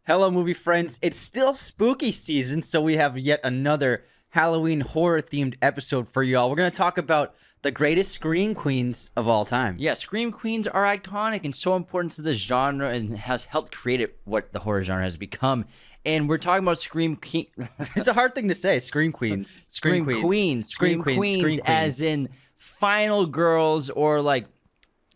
Hello, movie friends. It's still spooky season, so we have yet another Halloween horror-themed episode for y'all. We're going to talk about the greatest scream queens of all time. Yeah, scream queens are iconic and so important to the genre and has helped create it what the horror genre has become. And we're talking about It's a hard thing to say, scream queens. Scream queens, as in final girls, or like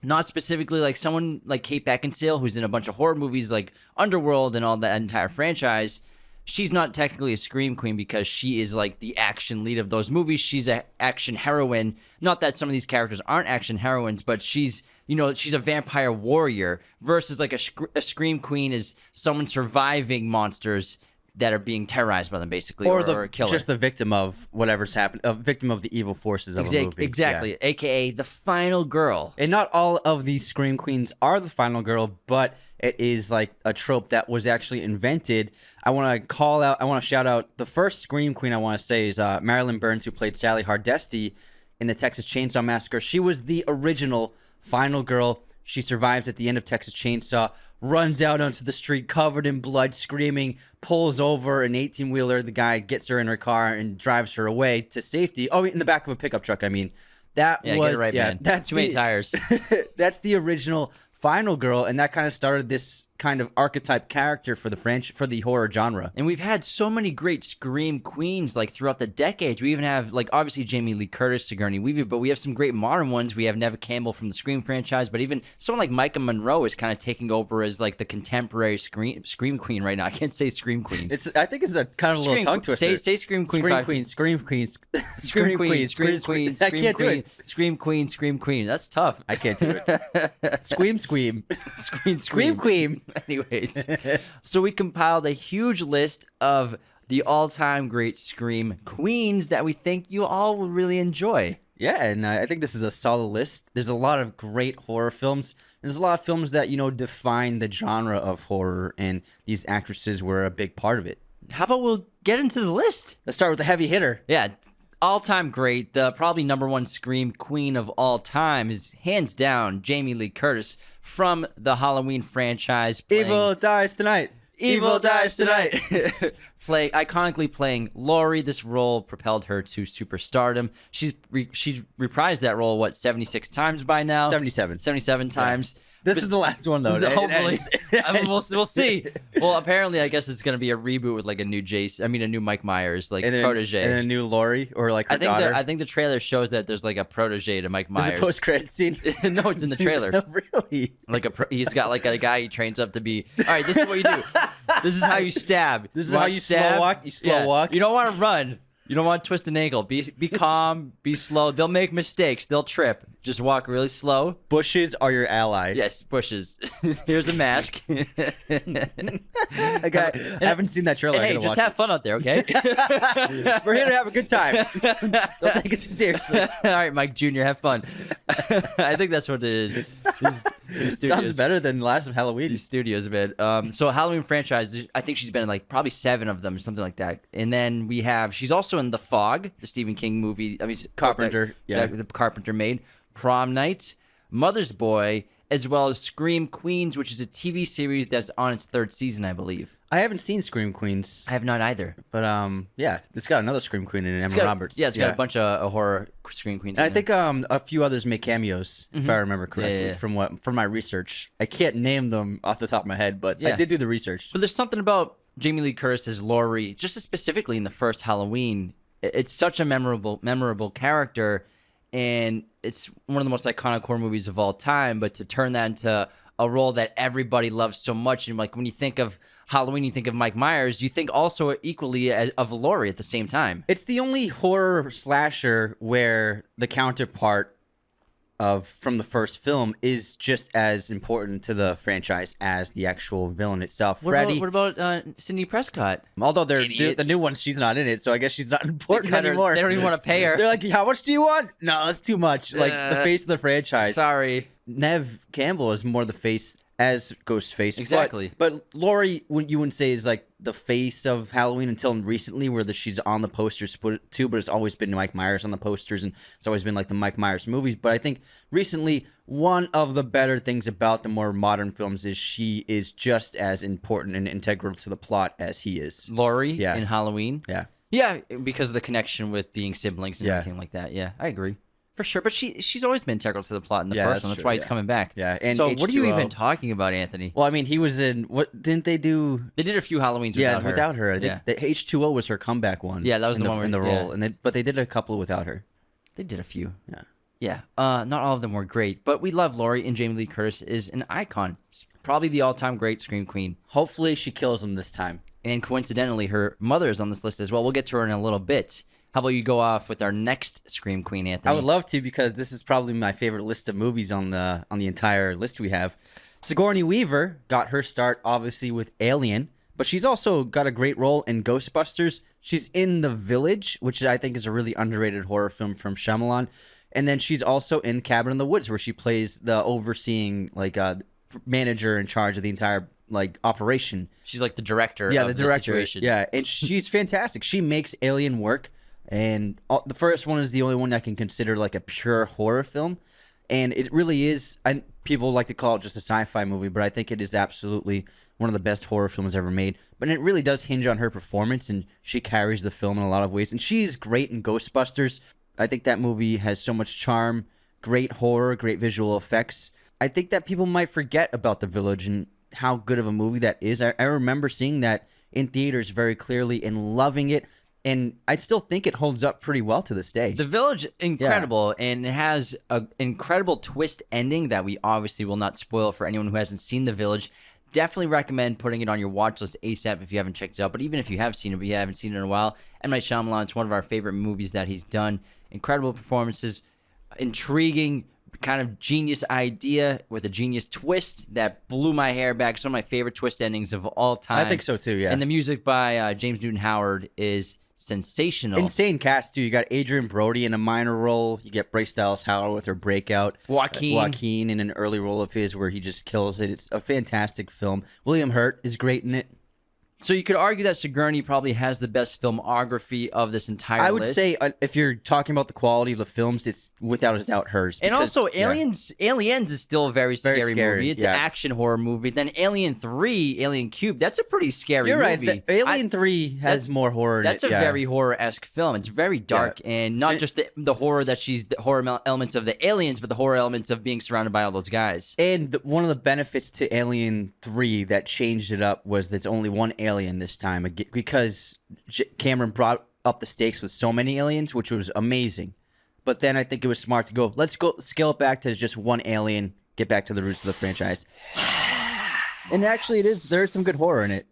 not specifically like someone like Kate Beckinsale, who's in a bunch of horror movies like Underworld and all that entire franchise. She's not technically a scream queen because she is like the action lead of those movies. She's an action heroine. Not that some of these characters aren't action heroines, but she's a vampire warrior versus like a scream queen is someone surviving monsters that are being terrorized by them, basically, or a killer. Just the victim of whatever's happened, a victim of the evil forces of a movie. Exactly, yeah. AKA the final girl. And not all of these scream queens are the final girl, but it is like a trope that was actually invented. I want to shout out the first scream queen I want to say is Marilyn Burns, who played Sally Hardesty in the Texas Chainsaw Massacre. She was the original final girl. She survives at the end of Texas Chainsaw, runs out onto the street covered in blood, screaming, pulls over an 18-wheeler. The guy gets her in her car and drives her away to safety. Oh, in the back of a pickup truck, I mean. Get it right, man. That's too many tires. That's the original final girl, and that kind of started this kind of archetype character for the horror genre. And we've had so many great scream queens like throughout the decades. We even have like obviously Jamie Lee Curtis, Sigourney Weaver, but we have some great modern ones. We have Nev Campbell from the Scream franchise, but even someone like Micah Monroe is kind of taking over as like the contemporary scream queen right now. I can't say scream queen. I think it's a kind of a little tongue twister. Say scream queen. Scream queen. That's tough. I can't do it. Scream queen. Anyways, so we compiled a huge list of the all-time great scream queens that we think you all will really enjoy. Yeah, and I think this is a solid list. There's a lot of great horror films. There's a lot of films that, define the genre of horror, and these actresses were a big part of it. How about we'll get into the list? Let's start with the heavy hitter. Yeah, all-time great. The probably number one scream queen of all time is hands down Jamie Lee Curtis from the Halloween franchise. Evil dies tonight. Iconically playing Laurie. This role propelled her to superstardom. She's reprised that role 76 times by now. 77 times. This is the last one, though. Hopefully. We'll see. Well, apparently, I guess it's going to be a reboot with like a new Mike Myers, like protege. And a new Laurie, or like her daughter. I think the trailer shows that there's like a protege to Mike Myers. There's a post-credit scene? No, it's in the trailer. No, really? He's got like a guy he trains up to be, all right, this is what you do. This is how you stab. This is how you slow walk. You slow walk. You don't want to run. You don't want to twist an ankle. Be calm. Be slow. They'll make mistakes. They'll trip. Just walk really slow. Bushes are your ally. Yes, bushes. Here's a mask. I haven't seen that trailer. Hey, just have fun out there, okay? We're here to have a good time. Don't take it too seriously. All right, Mike Jr., have fun. I think that's what it is. Sounds better than the last of Halloween. These studios, man. So Halloween franchise, I think she's been in like probably 7 of them or something like that. And then she's also in The Fog, the Stephen King movie. I mean, Carpenter. The Carpenter made. Prom Night, Mother's Boy, as well as Scream Queens, which is a TV series that's on its 3rd season, I believe. I haven't seen Scream Queens. I have not either. But yeah, it's got another Scream Queen in it, Emma Roberts. Yeah, it's got a bunch of horror Scream Queens. And I think a few others make cameos, if I remember correctly, from my research. I can't name them off the top of my head, but I did do the research. But there's something about Jamie Lee Curtis as Laurie, just specifically in the first Halloween. It's such a memorable character, and it's one of the most iconic horror movies of all time. But to turn that into a role that everybody loves so much, and like when you think of Halloween, you think of Mike Myers, you think also equally of Laurie at the same time. It's the only horror slasher where the counterpart from the first film is just as important to the franchise as the actual villain itself. What about Sidney Prescott? Although the new one, she's not in it, so I guess she's not important anymore. They don't even want to pay her. They're like, how much do you want? No, that's too much. Like the face of the franchise. Sorry. Nev Campbell is more the face as Ghostface. Exactly. But Laurie, you wouldn't say is like the face of Halloween until recently, where she's on the posters too. But it's always been Mike Myers on the posters, and it's always been like the Mike Myers movies. But I think recently, one of the better things about the more modern films is she is just as important and integral to the plot as he is. Laurie in Halloween. Yeah. Yeah, because of the connection with being siblings and everything like that. Yeah, I agree. For sure, but she's always been integral to the plot in the first one. That's why he's coming back. Yeah, and so H2O. What are you even talking about, Anthony? Well, I mean, he was in what didn't they do? They did a few Halloweens without her. Without her. Yeah. The H2O was her comeback one. Yeah, that was the one in the role, but they did a couple without her. They did a few. Yeah. Yeah. Not all of them were great, but we love Laurie, and Jamie Lee Curtis is an icon. She's probably the all-time great Scream Queen. Hopefully, she kills him this time. And coincidentally, her mother is on this list as well. We'll get to her in a little bit. How about you go off with our next Scream Queen, Anthony? I would love to, because this is probably my favorite list of movies on the entire list we have. Sigourney Weaver got her start, obviously, with Alien, but she's also got a great role in Ghostbusters. She's in The Village, which I think is a really underrated horror film from Shyamalan. And then she's also in Cabin in the Woods, where she plays the overseeing, manager in charge of the entire operation. She's like the director. Yeah, of the director. Situation. Yeah, and she's fantastic. She makes Alien work. And the first one is the only one I can consider like a pure horror film. And it really is, people like to call it just a sci-fi movie, but I think it is absolutely one of the best horror films ever made. But it really does hinge on her performance, and she carries the film in a lot of ways. And she's great in Ghostbusters. I think that movie has so much charm, great horror, great visual effects. I think that people might forget about The Village and how good of a movie that is. I remember seeing that in theaters very clearly and loving it. And I still think it holds up pretty well to this day. The Village, incredible, and it has an incredible twist ending that we obviously will not spoil for anyone who hasn't seen The Village. Definitely recommend putting it on your watch list ASAP if you haven't checked it out. But even if you have seen it, but you haven't seen it in a while, M. Night Shyamalan, it's one of our favorite movies that he's done. Incredible performances, intriguing, kind of genius idea with a genius twist that blew my hair back. It's one of my favorite twist endings of all time. I think so too, yeah. And the music by James Newton Howard is sensational. Insane cast too. You got Adrian Brody in a minor role. You get Bryce Dallas Howard with her breakout. Joaquin in an early role of his where he just kills it. It's a fantastic film. William Hurt is great in it. So you could argue that Sigourney probably has the best filmography of this entire list. I would say if you're talking about the quality of the films, it's without a doubt hers. And also, Aliens is still a very scary movie. It's an action horror movie. Then Alien 3, Alien Cube, that's a pretty scary movie. You're right. Alien 3 has more horror in it. That's a very horror-esque film. It's very dark, and not just the horror that the horror elements of the aliens, but the horror elements of being surrounded by all those guys. And one of the benefits to Alien 3 that changed it up was there's only one alien this time, because Cameron brought up the stakes with so many aliens, which was amazing. But then I think it was smart to let's go scale it back to just one alien, get back to the roots of the franchise. And actually there is some good horror in it.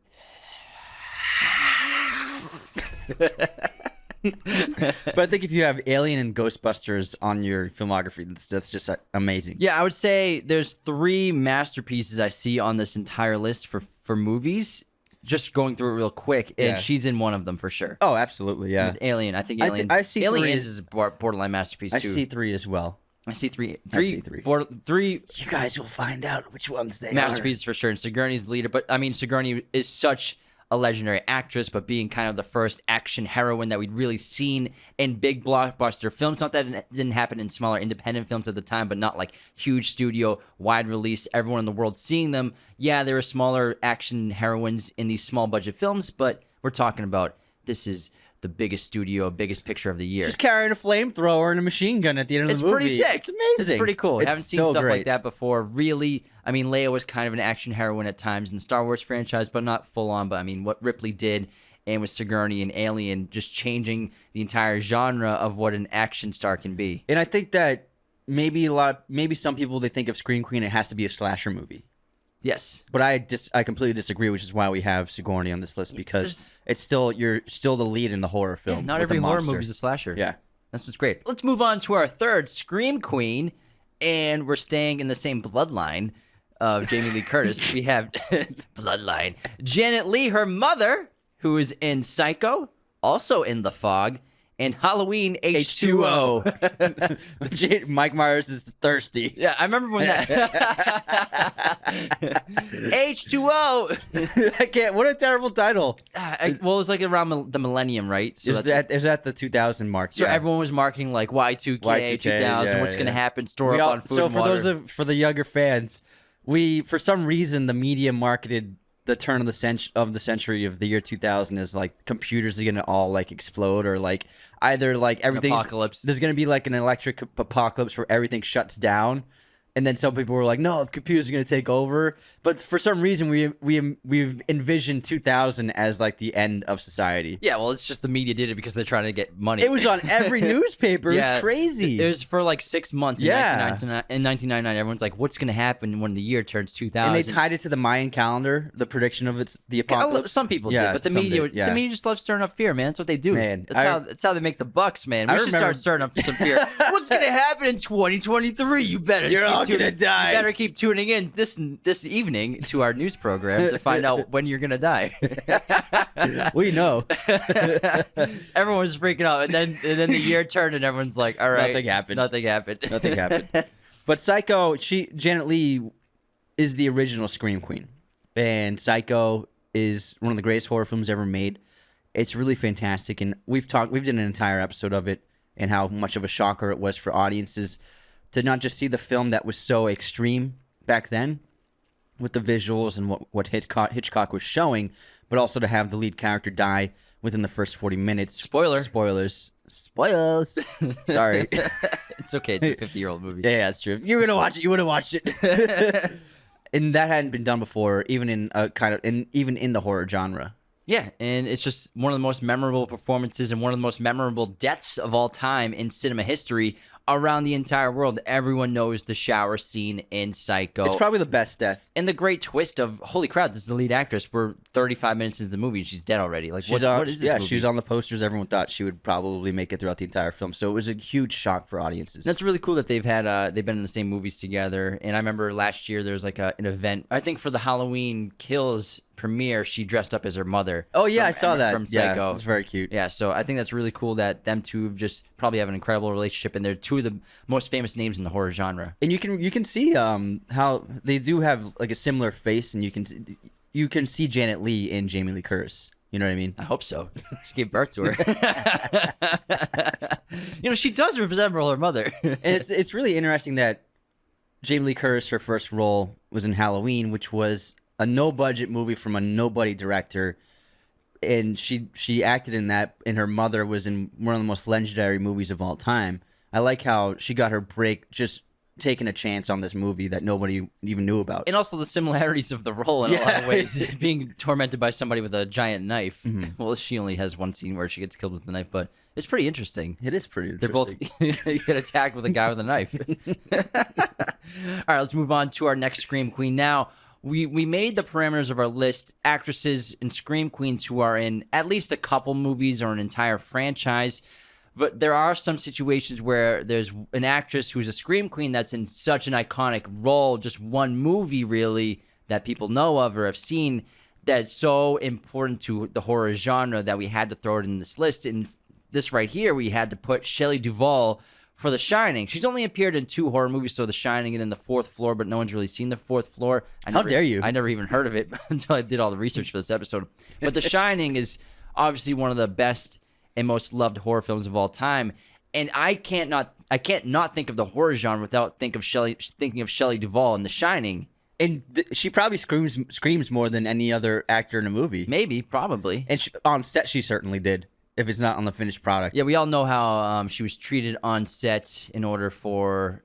But I think if you have Alien and Ghostbusters on your filmography, that's just amazing. Yeah, I would say there's 3 masterpieces I see on this entire list for movies. Just going through it real quick, and she's in one of them for sure. Oh, absolutely, yeah. With Alien, I think Aliens. I see Aliens is a borderline masterpiece too. I see 3 as well. I see 3. I see 3. 3. You guys will find out which ones they masterpieces for sure. And Sigourney's the leader, but I mean Sigourney is such a legendary actress, but being kind of the first action heroine that we'd really seen in big blockbuster films. Not that it didn't happen in smaller independent films at the time, but not like huge studio, wide release, everyone in the world seeing them. Yeah, there were smaller action heroines in these small budget films, but we're talking about this is the biggest studio, biggest picture of the year. Just carrying a flamethrower and a machine gun at the end of the movie. It's pretty sick. It's amazing. It's pretty cool. I haven't seen stuff great. like that before. Really, I mean, Leia was kind of an action heroine at times in the Star Wars franchise, but not full on. But I mean, what Ripley did and with Sigourney and Alien, just changing the entire genre of what an action star can be. And I think that maybe some people, they think of Scream Queen, it has to be a slasher movie. Yes, but I completely disagree, which is why we have Sigourney on this list, because you're still the lead in the horror film. Yeah, not every horror movie is a slasher. Yeah, that's what's great. Let's move on to our third Scream Queen, and we're staying in the same bloodline of Jamie Lee Curtis. We have bloodline Janet Leigh, her mother, who is in Psycho, also in The Fog, and Halloween H2O. Legit, Mike Myers is thirsty. Yeah, I remember when that H2O. I can't. What a terrible title. Well, it was like around the millennium, right? So is that the 2000 mark? So everyone was marking like Y2K, 2000. What's going to happen? Store up on food. So for the younger fans, for some reason the media marketed the turn of the century of the year 2000 as like computers are gonna all like explode, or like either like everything apocalypse. There's gonna be like an electric apocalypse where everything shuts down. And then some people were like, "No, the computers are going to take over." But for some reason, we've envisioned 2000 as like the end of society. Yeah, well, it's just the media did it because they're trying to get money. It was on every newspaper. It was crazy. It was for like 6 months. In 1999, everyone's like, "What's going to happen when the year turns 2000?" And they tied it to the Mayan calendar, the prediction of the apocalypse. Some people did, but the media just loves stirring up fear, man. That's what they do. Man, that's how they make the bucks, man. We should start stirring up some fear. What's going to happen in 2023? You better. You're all gonna die. You better keep tuning in this evening to our news program to find out when you're gonna die. We know. Everyone was freaking out, and then the year turned, and everyone's like, "All right, nothing happened." But Psycho, Janet Leigh is the original Scream Queen, and Psycho is one of the greatest horror films ever made. It's really fantastic, and we've done an entire episode of it and how much of a shocker it was for audiences to not just see the film that was so extreme back then with the visuals and what Hitchcock was showing, but also to have the lead character die within the first 40 minutes. Spoilers. Sorry. It's okay. It's a 50-year-old movie. Yeah, that's true. If you were going to watch it, you would have watched it. And that hadn't been done before, even in the horror genre. Yeah, and it's just one of the most memorable performances and one of the most memorable deaths of all time in cinema history around the entire world. Everyone knows the shower scene in Psycho. It's probably the best death. And the great twist of, holy crap, this is the lead actress. We're 35 minutes into the movie and she's dead already. Like, what is this movie? She was on the posters. Everyone thought she would probably make it throughout the entire film. So it was a huge shock for audiences. That's really cool that they've been in the same movies together. And I remember last year there was like an event, I think for the Halloween Kills premiere, she dressed up as her mother. Oh yeah, I saw that from Psycho. Yeah, it's very cute. Yeah, so I think that's really cool that them two just probably have an incredible relationship, and they're two of the most famous names in the horror genre. And you can see how they do have like a similar face, and you can see Janet Leigh in Jamie Lee Curtis. You know what I mean? I hope so. She gave birth to her. She does resemble her mother. And it's really interesting that Jamie Lee Curtis, her first role was in Halloween, which was a no-budget movie from a nobody director, and she acted in that, and her mother was in one of the most legendary movies of all time. I like how she got her break just taking a chance on this movie that nobody even knew about. And also the similarities of the role in a lot of ways. Being tormented by somebody with a giant knife. Mm-hmm. Well, she only has one scene where she gets killed with the knife, but it's pretty interesting. It is pretty interesting. They're both you get attacked with a guy with a knife. All right, let's move on to our next Scream Queen now. We made the parameters of our list actresses and Scream Queens who are in at least a couple movies or an entire franchise. But there are some situations where there's an actress who's a Scream Queen that's in such an iconic role, just one movie really, that people know of or have seen, that's so important to the horror genre that we had to throw it in this list. And this right here, we had to put Shelley Duvall for The Shining. She's only appeared in 2 horror movies, so The Shining and then The Fourth Floor, but no one's really seen The Fourth Floor. How dare you? I never even heard of it until I did all the research for this episode. But The Shining is obviously one of the best and most loved horror films of all time. And I can't not think of the horror genre without thinking of Shelley Duvall in The Shining. And she probably screams more than any other actor in a movie. Maybe, probably. And on set, she certainly did. If it's not on the finished product. Yeah, we all know how she was treated on set in order for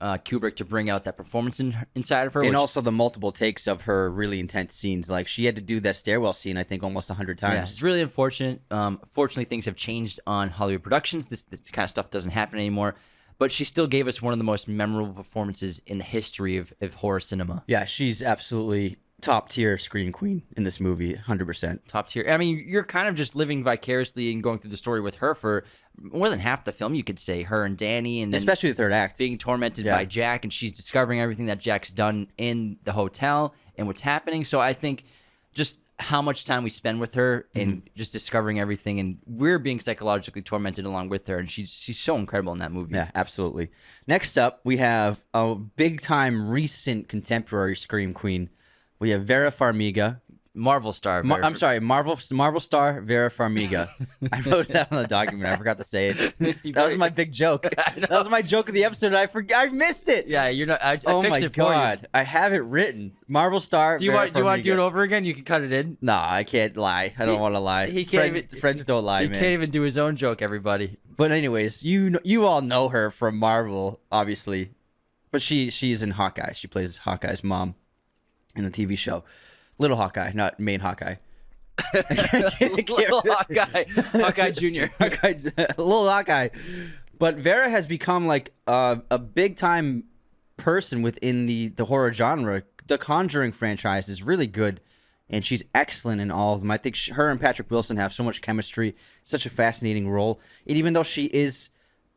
Kubrick to bring out that performance inside of her. And also the multiple takes of her really intense scenes. Like, she had to do that stairwell scene, I think, almost 100 times. Yeah, it's really unfortunate. Fortunately, things have changed on Hollywood Productions. This kind of stuff doesn't happen anymore. But she still gave us one of the most memorable performances in the history of horror cinema. Yeah, she's absolutely top tier Scream Queen in this movie, 100%. Top tier. I mean, you're kind of just living vicariously and going through the story with her for more than half the film, you could say. Her and Danny, and then especially the third act, being tormented by Jack, and she's discovering everything that Jack's done in the hotel and what's happening. So I think just how much time we spend with her and just discovering everything, and we're being psychologically tormented along with her, and she's so incredible in that movie. Yeah, absolutely. Next up, we have a big-time recent contemporary Scream Queen. We have Vera Farmiga. Marvel star. Marvel star Vera Farmiga. I wrote that on the document. I forgot to say it. That was my big joke. That was my joke of the episode. I missed it. Yeah, you're not. I oh fixed my it for god, you. I have it written. Marvel star. Do you want to do it over again? You can cut it in. No, I can't lie. I don't want to lie. He can't friends don't lie, he man. He can't even do his own joke. Everybody. But anyways, you all know her from Marvel, obviously. But she's in Hawkeye. She plays Hawkeye's mom in the TV show. Little Hawkeye, not main Hawkeye. Little Hawkeye. Hawkeye Jr. Little Hawkeye. But Vera has become like a big time person within the horror genre. The Conjuring franchise is really good, and she's excellent in all of them. I think her and Patrick Wilson have so much chemistry, such a fascinating role. And even though she is,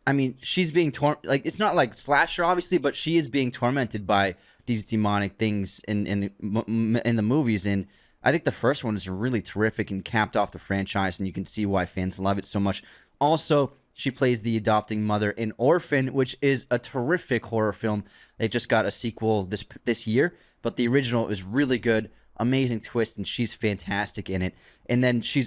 I mean, she's being it's not like slasher obviously, but she is being tormented by these demonic things in the movies, and I think the first one is really terrific and capped off the franchise, and you can see why fans love it so much. Also, she plays the adopting mother in Orphan, which is a terrific horror film. They just got a sequel this year, but the original is really good, amazing twist, and she's fantastic in it. And then she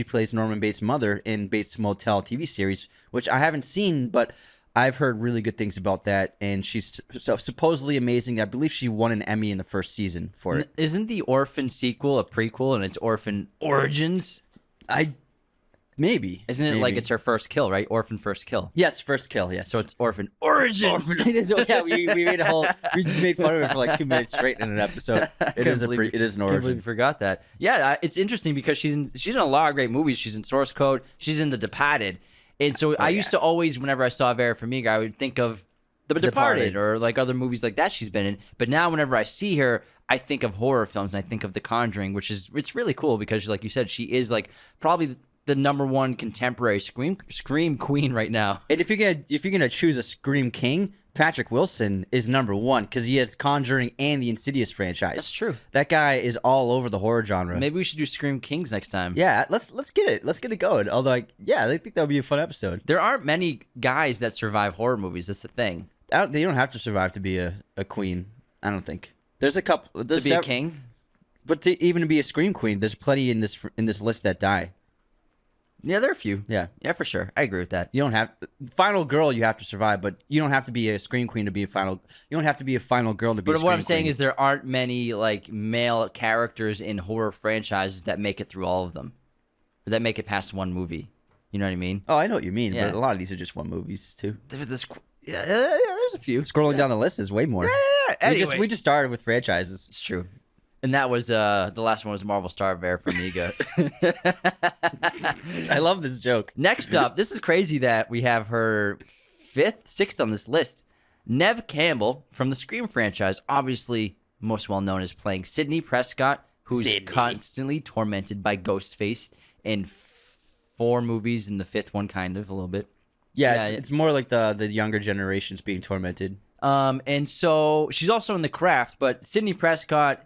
plays Norman Bates' mother in Bates Motel TV series, which I haven't seen, but I've heard really good things about that, and she's supposedly amazing. I believe she won an Emmy in the first season for it. Isn't the Orphan sequel a prequel, and it's Orphan Origins? Maybe. Isn't it like it's her first kill, right? Orphan first kill. Yes, first kill, yes. So it's Orphan Origins. Yeah, we made we just made fun of it for like 2 minutes straight in an episode. It is an origin. I can't believe you forgot that. Yeah, it's interesting because she's in a lot of great movies. She's in Source Code. She's in The Departed. And so I used to always, whenever I saw Vera Farmiga, I would think of The Departed or like other movies like that she's been in. But now whenever I see her, I think of horror films and I think of The Conjuring, it's really cool because, like you said, she is like probably the number one contemporary scream queen right now. And if you're gonna choose a Scream King, Patrick Wilson is number one because he has Conjuring and the Insidious franchise. That's true. That guy is all over the horror genre. Maybe we should do Scream Kings next time. Yeah, let's get it. Let's get it going. Although, I think that would be a fun episode. There aren't many guys that survive horror movies. That's the thing. They don't have to survive to be a queen. I don't think. There's a couple to be a king, but even to be a Scream Queen, there's plenty in this list that die. Yeah, there are a few. Yeah, for sure. I agree with that. You don't have final girl. You have to survive, but you don't have to be a Scream Queen to be a final. You don't have to be a final girl to be. But what I'm saying is there aren't many like male characters in horror franchises that make it through all of them, or that make it past one movie. You know what I mean? Oh, I know what you mean. Yeah. But a lot of these are just one movies too. There's a few. Scrolling down the list is way more. Yeah. Anyway. We just started with franchises. It's true. And that was the last one was Marvel star Vera Farmiga. I love this joke. Next up, this is crazy that we have her sixth on this list. Nev Campbell from the Scream franchise, obviously most well known as playing Sidney Prescott, who's constantly tormented by Ghostface in 4 movies, and the 5th one kind of a little bit. Yeah, it's more like the younger generations being tormented. And so she's also in The Craft, but Sidney Prescott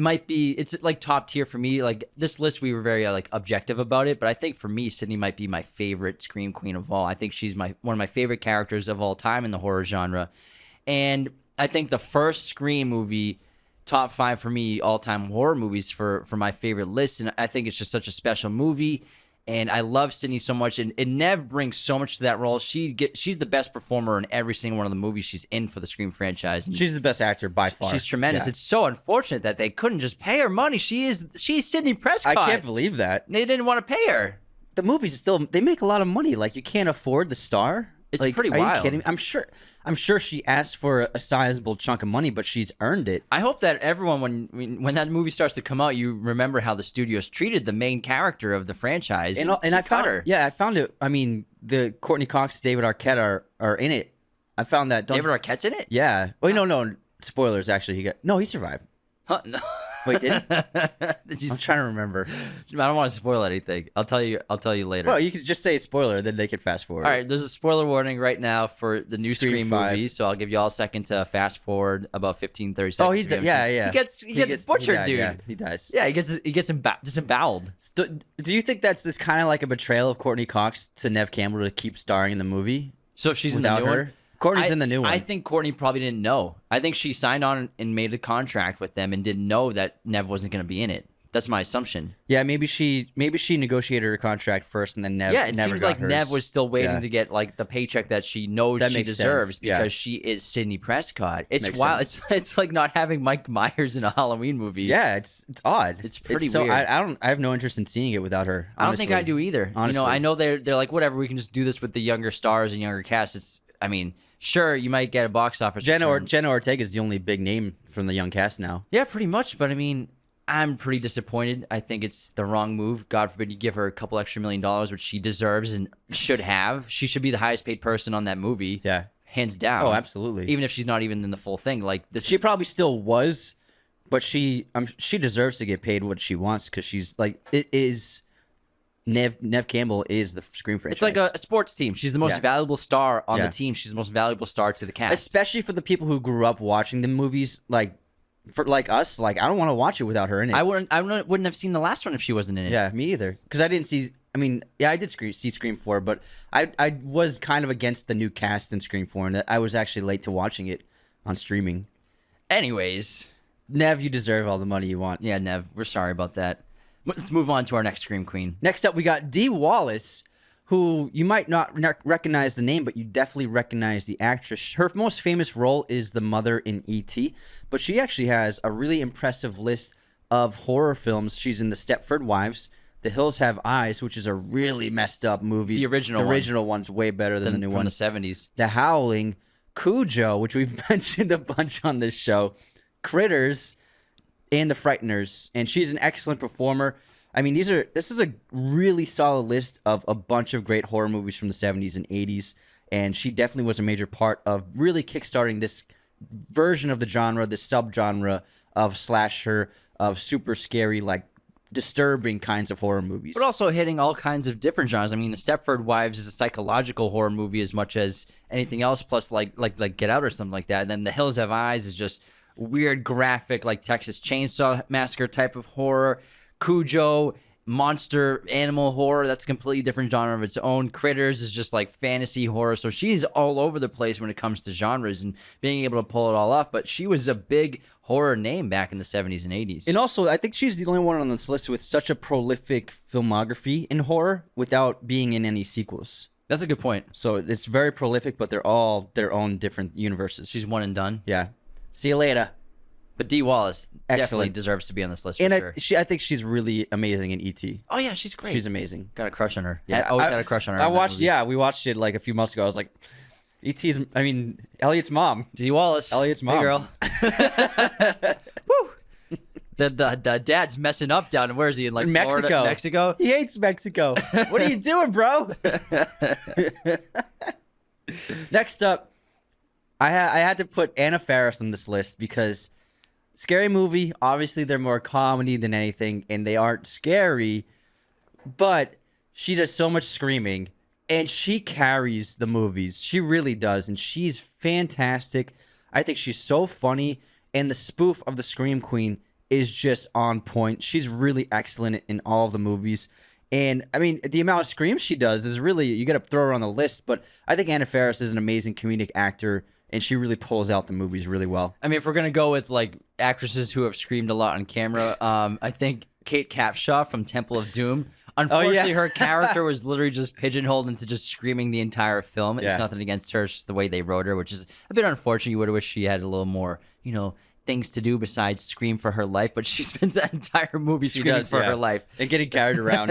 it's like top tier for me. Like this list, we were very like objective about it, but I think for me, Sidney might be my favorite Scream Queen of all. I think she's one of my favorite characters of all time in the horror genre, and I think the first Scream movie, top 5 for me all time horror movies for my favorite list, and I think it's just such a special movie. And I love Sidney so much, and Nev brings so much to that role. She's the best performer in every single one of the movies she's in for the Scream franchise. And she's the best actor by far. She's tremendous. Yeah. It's so unfortunate that they couldn't just pay her money. She's Sidney Prescott. I can't believe that. They didn't want to pay her. The movies they make a lot of money. Like you can't afford the star. It's like, pretty wild. wild. Are you kidding me? I'm sure she asked for a sizable chunk of money, but she's earned it. I hope that everyone, when that movie starts to come out, you remember how the studios treated the main character of the franchise. And I found her. Yeah, I found it. I mean, the Courtney Cox, David Arquette are in it. I found that. David Arquette's in it? Yeah. Oh no. Spoilers. Actually, he survived. Huh? No. Wait, did it? Did you I'm trying to remember. I don't want to spoil anything. I'll tell you later. Well, you could just say spoiler, then they could fast forward. All right, there's a spoiler warning right now for the new Scream 5. movie, so I'll give you all a second to fast forward about 15, 30 seconds. Oh, if you haven't seen it. He gets butchered, dude. Yeah, he dies. Yeah, he gets disemboweled. Do you think that's this kind of like a betrayal of Courtney Cox to Nev Campbell to keep starring in the movie? So if she's without in the new her? one? Courtney's in the new one. I think Courtney probably didn't know. I think she signed on and made a contract with them and didn't know that Nev wasn't going to be in it. That's my assumption. Yeah, maybe she negotiated her contract first and then Nev. Yeah, it never seems got like hers. Nev was still waiting to get like the paycheck that she knows That she makes deserves sense. because Yeah. she is Sidney Prescott. It's Makes wild. sense. It's like not having Mike Myers in a Halloween movie. Yeah, it's odd. It's pretty so weird. I have no interest in seeing it without her. I don't think I do either. Honestly. I know they're like whatever. We can just do this with the younger stars and younger casts. Sure, you might get a box office. Jenna return. Ortega is the only big name from the young cast now. Yeah, pretty much. But I'm pretty disappointed. I think it's the wrong move. God forbid you give her a couple extra $1 million, which she deserves and should have. She should be the highest paid person on that movie. Yeah. Hands down. Oh, absolutely. Even if she's not even in the full thing. Like this, She probably still was, but she deserves to get paid what she wants because she's like it is. Nev Campbell is the Scream franchise. it's like a sports team. She's the most Yeah. valuable star on Yeah. the team. She's the most valuable star to the cast. especially for the people who grew up watching the movies. Like for like us, like I don't want to watch it without her in it. I wouldn't have seen the last one if she wasn't in it. Yeah, me either. Because I didn't see. I mean, yeah, I did see Scream 4, but I was kind of against the new cast in Scream 4, and I was actually late to watching it on streaming. Anyways, Nev, you deserve all the money you want. yeah, Nev, we're sorry about that. Let's move on to our next Scream Queen. Next up, we got Dee Wallace, who you might not recognize the name, but you definitely recognize the actress. Her most famous role is the mother in E.T., but she actually has a really impressive list of horror films. She's in The Stepford Wives, The Hills Have Eyes, which is a really messed up movie. The original one's way better than the new from one. the 70s. The Howling, Cujo, which we've mentioned a bunch on this show, Critters, and The Frighteners. And she's an excellent performer. I mean, this is a really solid list of a bunch of great horror movies from the 70s and 80s. And she definitely was a major part of really kickstarting this version of the genre, this subgenre of slasher, of super scary, like disturbing kinds of horror movies. But also hitting all kinds of different genres. I mean, The Stepford Wives is a psychological horror movie as much as anything else, plus like Get Out or something like that. And then The Hills Have Eyes is just weird, graphic, like Texas Chainsaw Massacre type of horror. Cujo, monster animal horror, that's a completely different genre of its own. Critters is just like fantasy horror. So she's all over the place when it comes to genres and being able to pull it all off. But she was a big horror name back in the 70s and 80s. And also, I think she's the only one on this list with such a prolific filmography in horror without being in any sequels. That's a good point. So it's very prolific, but they're all their own different universes. She's one and done. Yeah. See you later. But Dee Wallace definitely Excellent. deserves to be on this list for And sure. I think she's really amazing in E.T. Oh, yeah, she's great. She's amazing. Got a crush on her. Yeah, I always had a crush on her. I in that watched. movie. Yeah, we watched it like a few months ago. I was like, E.T.'s. I mean, Elliot's mom. Dee Wallace. Elliot's Hey, mom. girl. Woo. The dad's messing up down. Where is he? In like In Florida, Mexico. Mexico? He hates Mexico. What are you doing, bro? Next up, I had to put Anna Faris on this list because scary movie. Obviously, they're more comedy than anything, and they aren't scary. But she does so much screaming, and she carries the movies. She really does, and she's fantastic. I think she's so funny, and the spoof of the Scream Queen is just on point. She's really excellent in all of the movies. And, I mean, the amount of screams she does is really, you got to throw her on the list. But I think Anna Faris is an amazing comedic actor, and she really pulls out the movies really well. I mean, if we're going to go with like actresses who have screamed a lot on camera, I think Kate Capshaw from Temple of Doom. Unfortunately, her character was literally just pigeonholed into just screaming the entire film. It's Yeah. nothing against her. It's just the way they wrote her, which is a bit unfortunate. You would have wished she had a little more, things to do besides scream for her life. But she spends that entire movie screaming for her life. And getting carried around.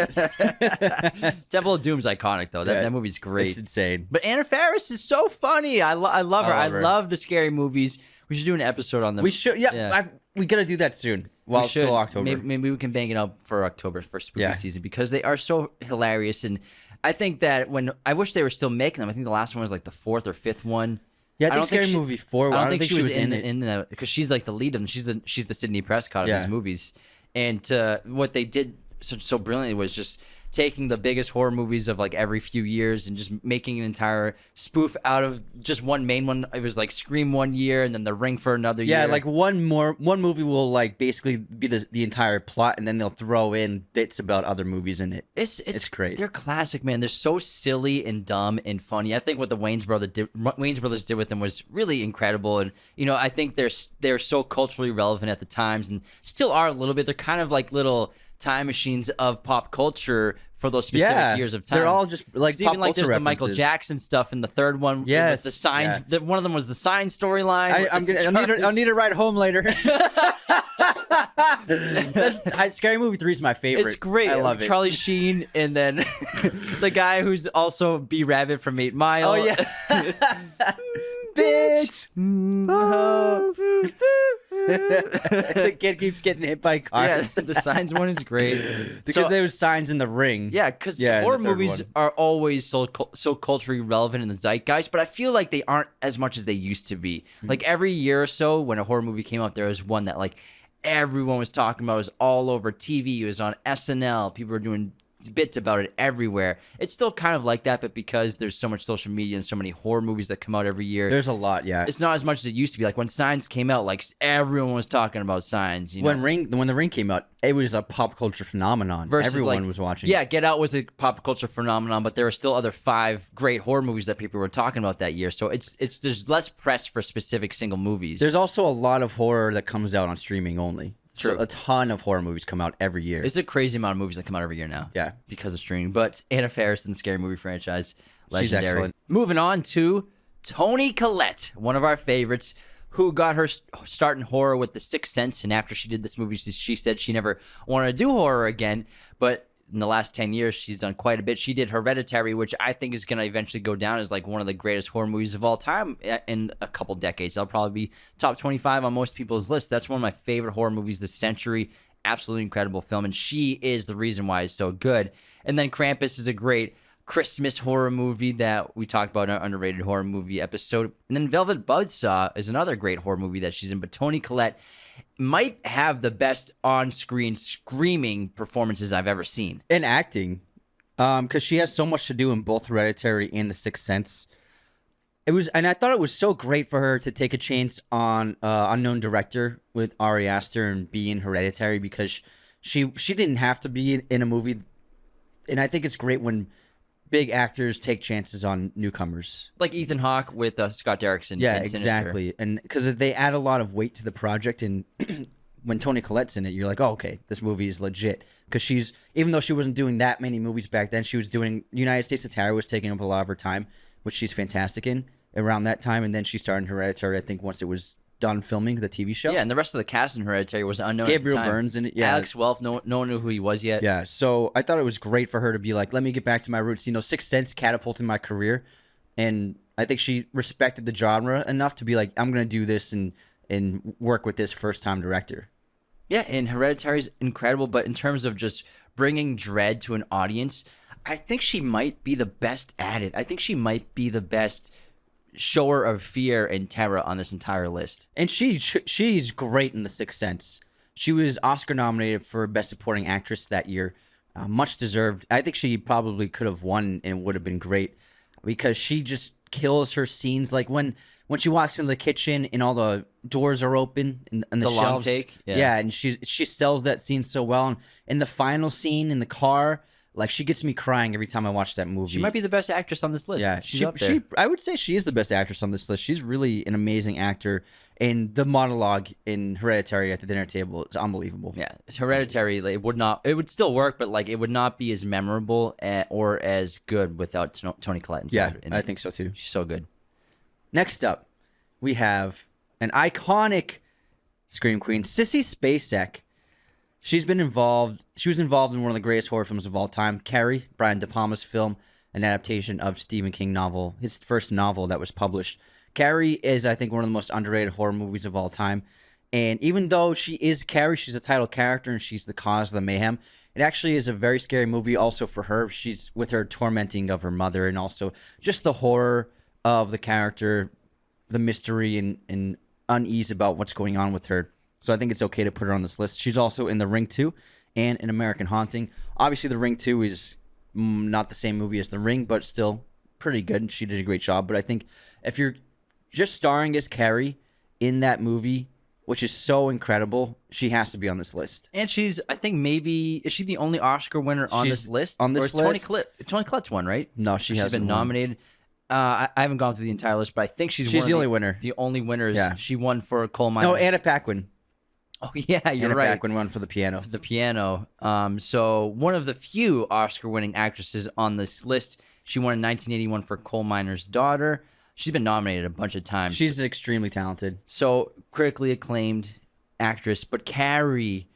Temple of Doom's iconic, though. That movie's great. It's insane. But Anna Faris is so funny. I love her. I love her. love the scary movies. We should do an episode on them. We should, we got to do that soon while it's still October. Maybe we can bang it up for October for spooky season because they are so hilarious. And I think that I wish they were still making them. I think the last one was like the 4th or 5th one. Yeah, I think Scary Movie 4. I don't think she was in the because she's like the lead of them. She's the Sidney Prescott of these movies. And what they did so brilliantly was just taking the biggest horror movies of like every few years and just making an entire spoof out of just one main one. It was like Scream one year and then The Ring for another year. Yeah, like one movie will like basically be the entire plot, and then they'll throw in bits about other movies in it. It's great. They're classic, man. They're so silly and dumb and funny. I think what the Wayans brothers did with them was really incredible, and I think they're so culturally relevant at the times and still are a little bit. They're kind of like little time machines of pop culture for those specific years of time. They're all just like pop even like culture there's references. the Michael Jackson stuff in the third one. Yes, the signs. Yeah. One of them was the sign storyline. I'll need a ride home later. Scary Movie 3 is my favorite. It's great. I love it. Charlie Sheen, and then the guy who's also B Rabbit from 8 Mile. Oh yeah. Bitch. The kid keeps getting hit by cars. Yeah, the signs one is great because there was signs in The Ring. Yeah, because horror movies are always so culturally relevant in the zeitgeist, but I feel like they aren't as much as they used to be. Like every year or so, when a horror movie came out, there was one that like everyone was talking about. It was all over TV. It was on SNL. People were doing bits about it everywhere. It's still kind of like that, but because there's so much social media and so many horror movies that come out every year, there's a lot. Yeah, it's not as much as it used to be. Like when Signs came out, like everyone was talking about Signs. When The Ring came out, it was a pop culture phenomenon. Everyone was watching. Yeah, Get Out was a pop culture phenomenon, but there were still other 5 great horror movies that people were talking about that year. So there's less press for specific single movies. There's also a lot of horror that comes out on streaming only. True. So a ton of horror movies come out every year. It's a crazy amount of movies that come out every year now. Yeah. Because of streaming. But Anna Faris in the Scary Movie franchise, legendary. She's excellent. Moving on to Toni Collette, one of our favorites, who got her start in horror with The Sixth Sense. And after she did this movie, she said she never wanted to do horror again. But in the last 10 years, she's done quite a bit. She did Hereditary, which I think is going to eventually go down as like one of the greatest horror movies of all time in a couple decades. That'll probably be top 25 on most people's list. That's one of my favorite horror movies this century. Absolutely incredible film, and she is the reason why it's so good. And then Krampus is a great Christmas horror movie that we talked about in our underrated horror movie episode. And then Velvet Buzzsaw is another great horror movie that she's in. But Toni Collette might have the best on-screen screaming performances I've ever seen. In acting, because she has so much to do in both Hereditary and The Sixth Sense. And I thought it was so great for her to take a chance on unknown director with Ari Aster and be in Hereditary, because she didn't have to be in a movie. And I think it's great when big actors take chances on newcomers, like Ethan Hawke with Scott Derrickson. Yeah, in Sinister. Exactly. And because they add a lot of weight to the project, and when Toni Collette's in it, you're like, oh, okay, this movie is legit. Because even though she wasn't doing that many movies back then, she was doing United States of Terror was taking up a lot of her time, which she's fantastic in around that time. And then she started Hereditary, I think, once it was done filming the TV show. Yeah, and the rest of the cast in Hereditary was unknown. Gabriel at the time. Burns in it. Yeah, Alex Welff. No one knew who he was yet. Yeah, so I thought it was great for her to be like, let me get back to my roots. Sixth Sense catapulted my career, and I think she respected the genre enough to be like, I'm gonna do this and work with this first time director. Yeah, and Hereditary is incredible, but in terms of just bringing dread to an audience, I think she might be the best at it. I think she might be the best shower of fear and terror on this entire list. And she's great in The Sixth Sense. She was Oscar nominated for Best Supporting Actress that year. Much deserved. I think she probably could have won and would have been great, because she just kills her scenes. Like when she walks into the kitchen and all the doors are open and the shelves. Long take. Yeah, and she sells that scene so well. And in the final scene in the car, like, she gets me crying every time I watch that movie. She might be the best actress on this list. Yeah, she's up there. I would say she is the best actress on this list. She's really an amazing actor. And the monologue in Hereditary at the dinner table is unbelievable. Yeah, Hereditary, like, it would still work, but like it would not be as memorable or as good without Toni Collette inside. Yeah, I think so too. She's so good. Next up, we have an iconic Scream Queen, Sissy Spacek. She was involved in one of the greatest horror films of all time, Carrie, Brian De Palma's film, an adaptation of Stephen King novel, his first novel that was published. Carrie is, I think, one of the most underrated horror movies of all time. And even though she is Carrie, she's a title character and she's the cause of the mayhem, it actually is a very scary movie also for her. She's with her tormenting of her mother, and also just the horror of the character the mystery and unease about what's going on with her. So I think it's okay to put her on this list. She's also in The Ring 2 and in American Haunting. Obviously, The Ring 2 is not the same movie as The Ring, but still pretty good. She did a great job. But I think if you're just starring as Carrie in that movie, which is so incredible, she has to be on this list. And she's, I think maybe, is she the only Oscar winner on this list? On this list? Toni Collette's won, right? No, she hasn't. She's been nominated. I haven't gone through the entire list, but I think she's the only winner. The only winner is she won for Coal Miners. No, Anna Paquin. Oh, yeah, you're right. Anna Paquin won for The Piano. For The Piano. So one of the few Oscar-winning actresses on this list. She won in 1981 for Coal Miner's Daughter. She's been nominated a bunch of times. She's extremely talented. So critically acclaimed actress. But Carrie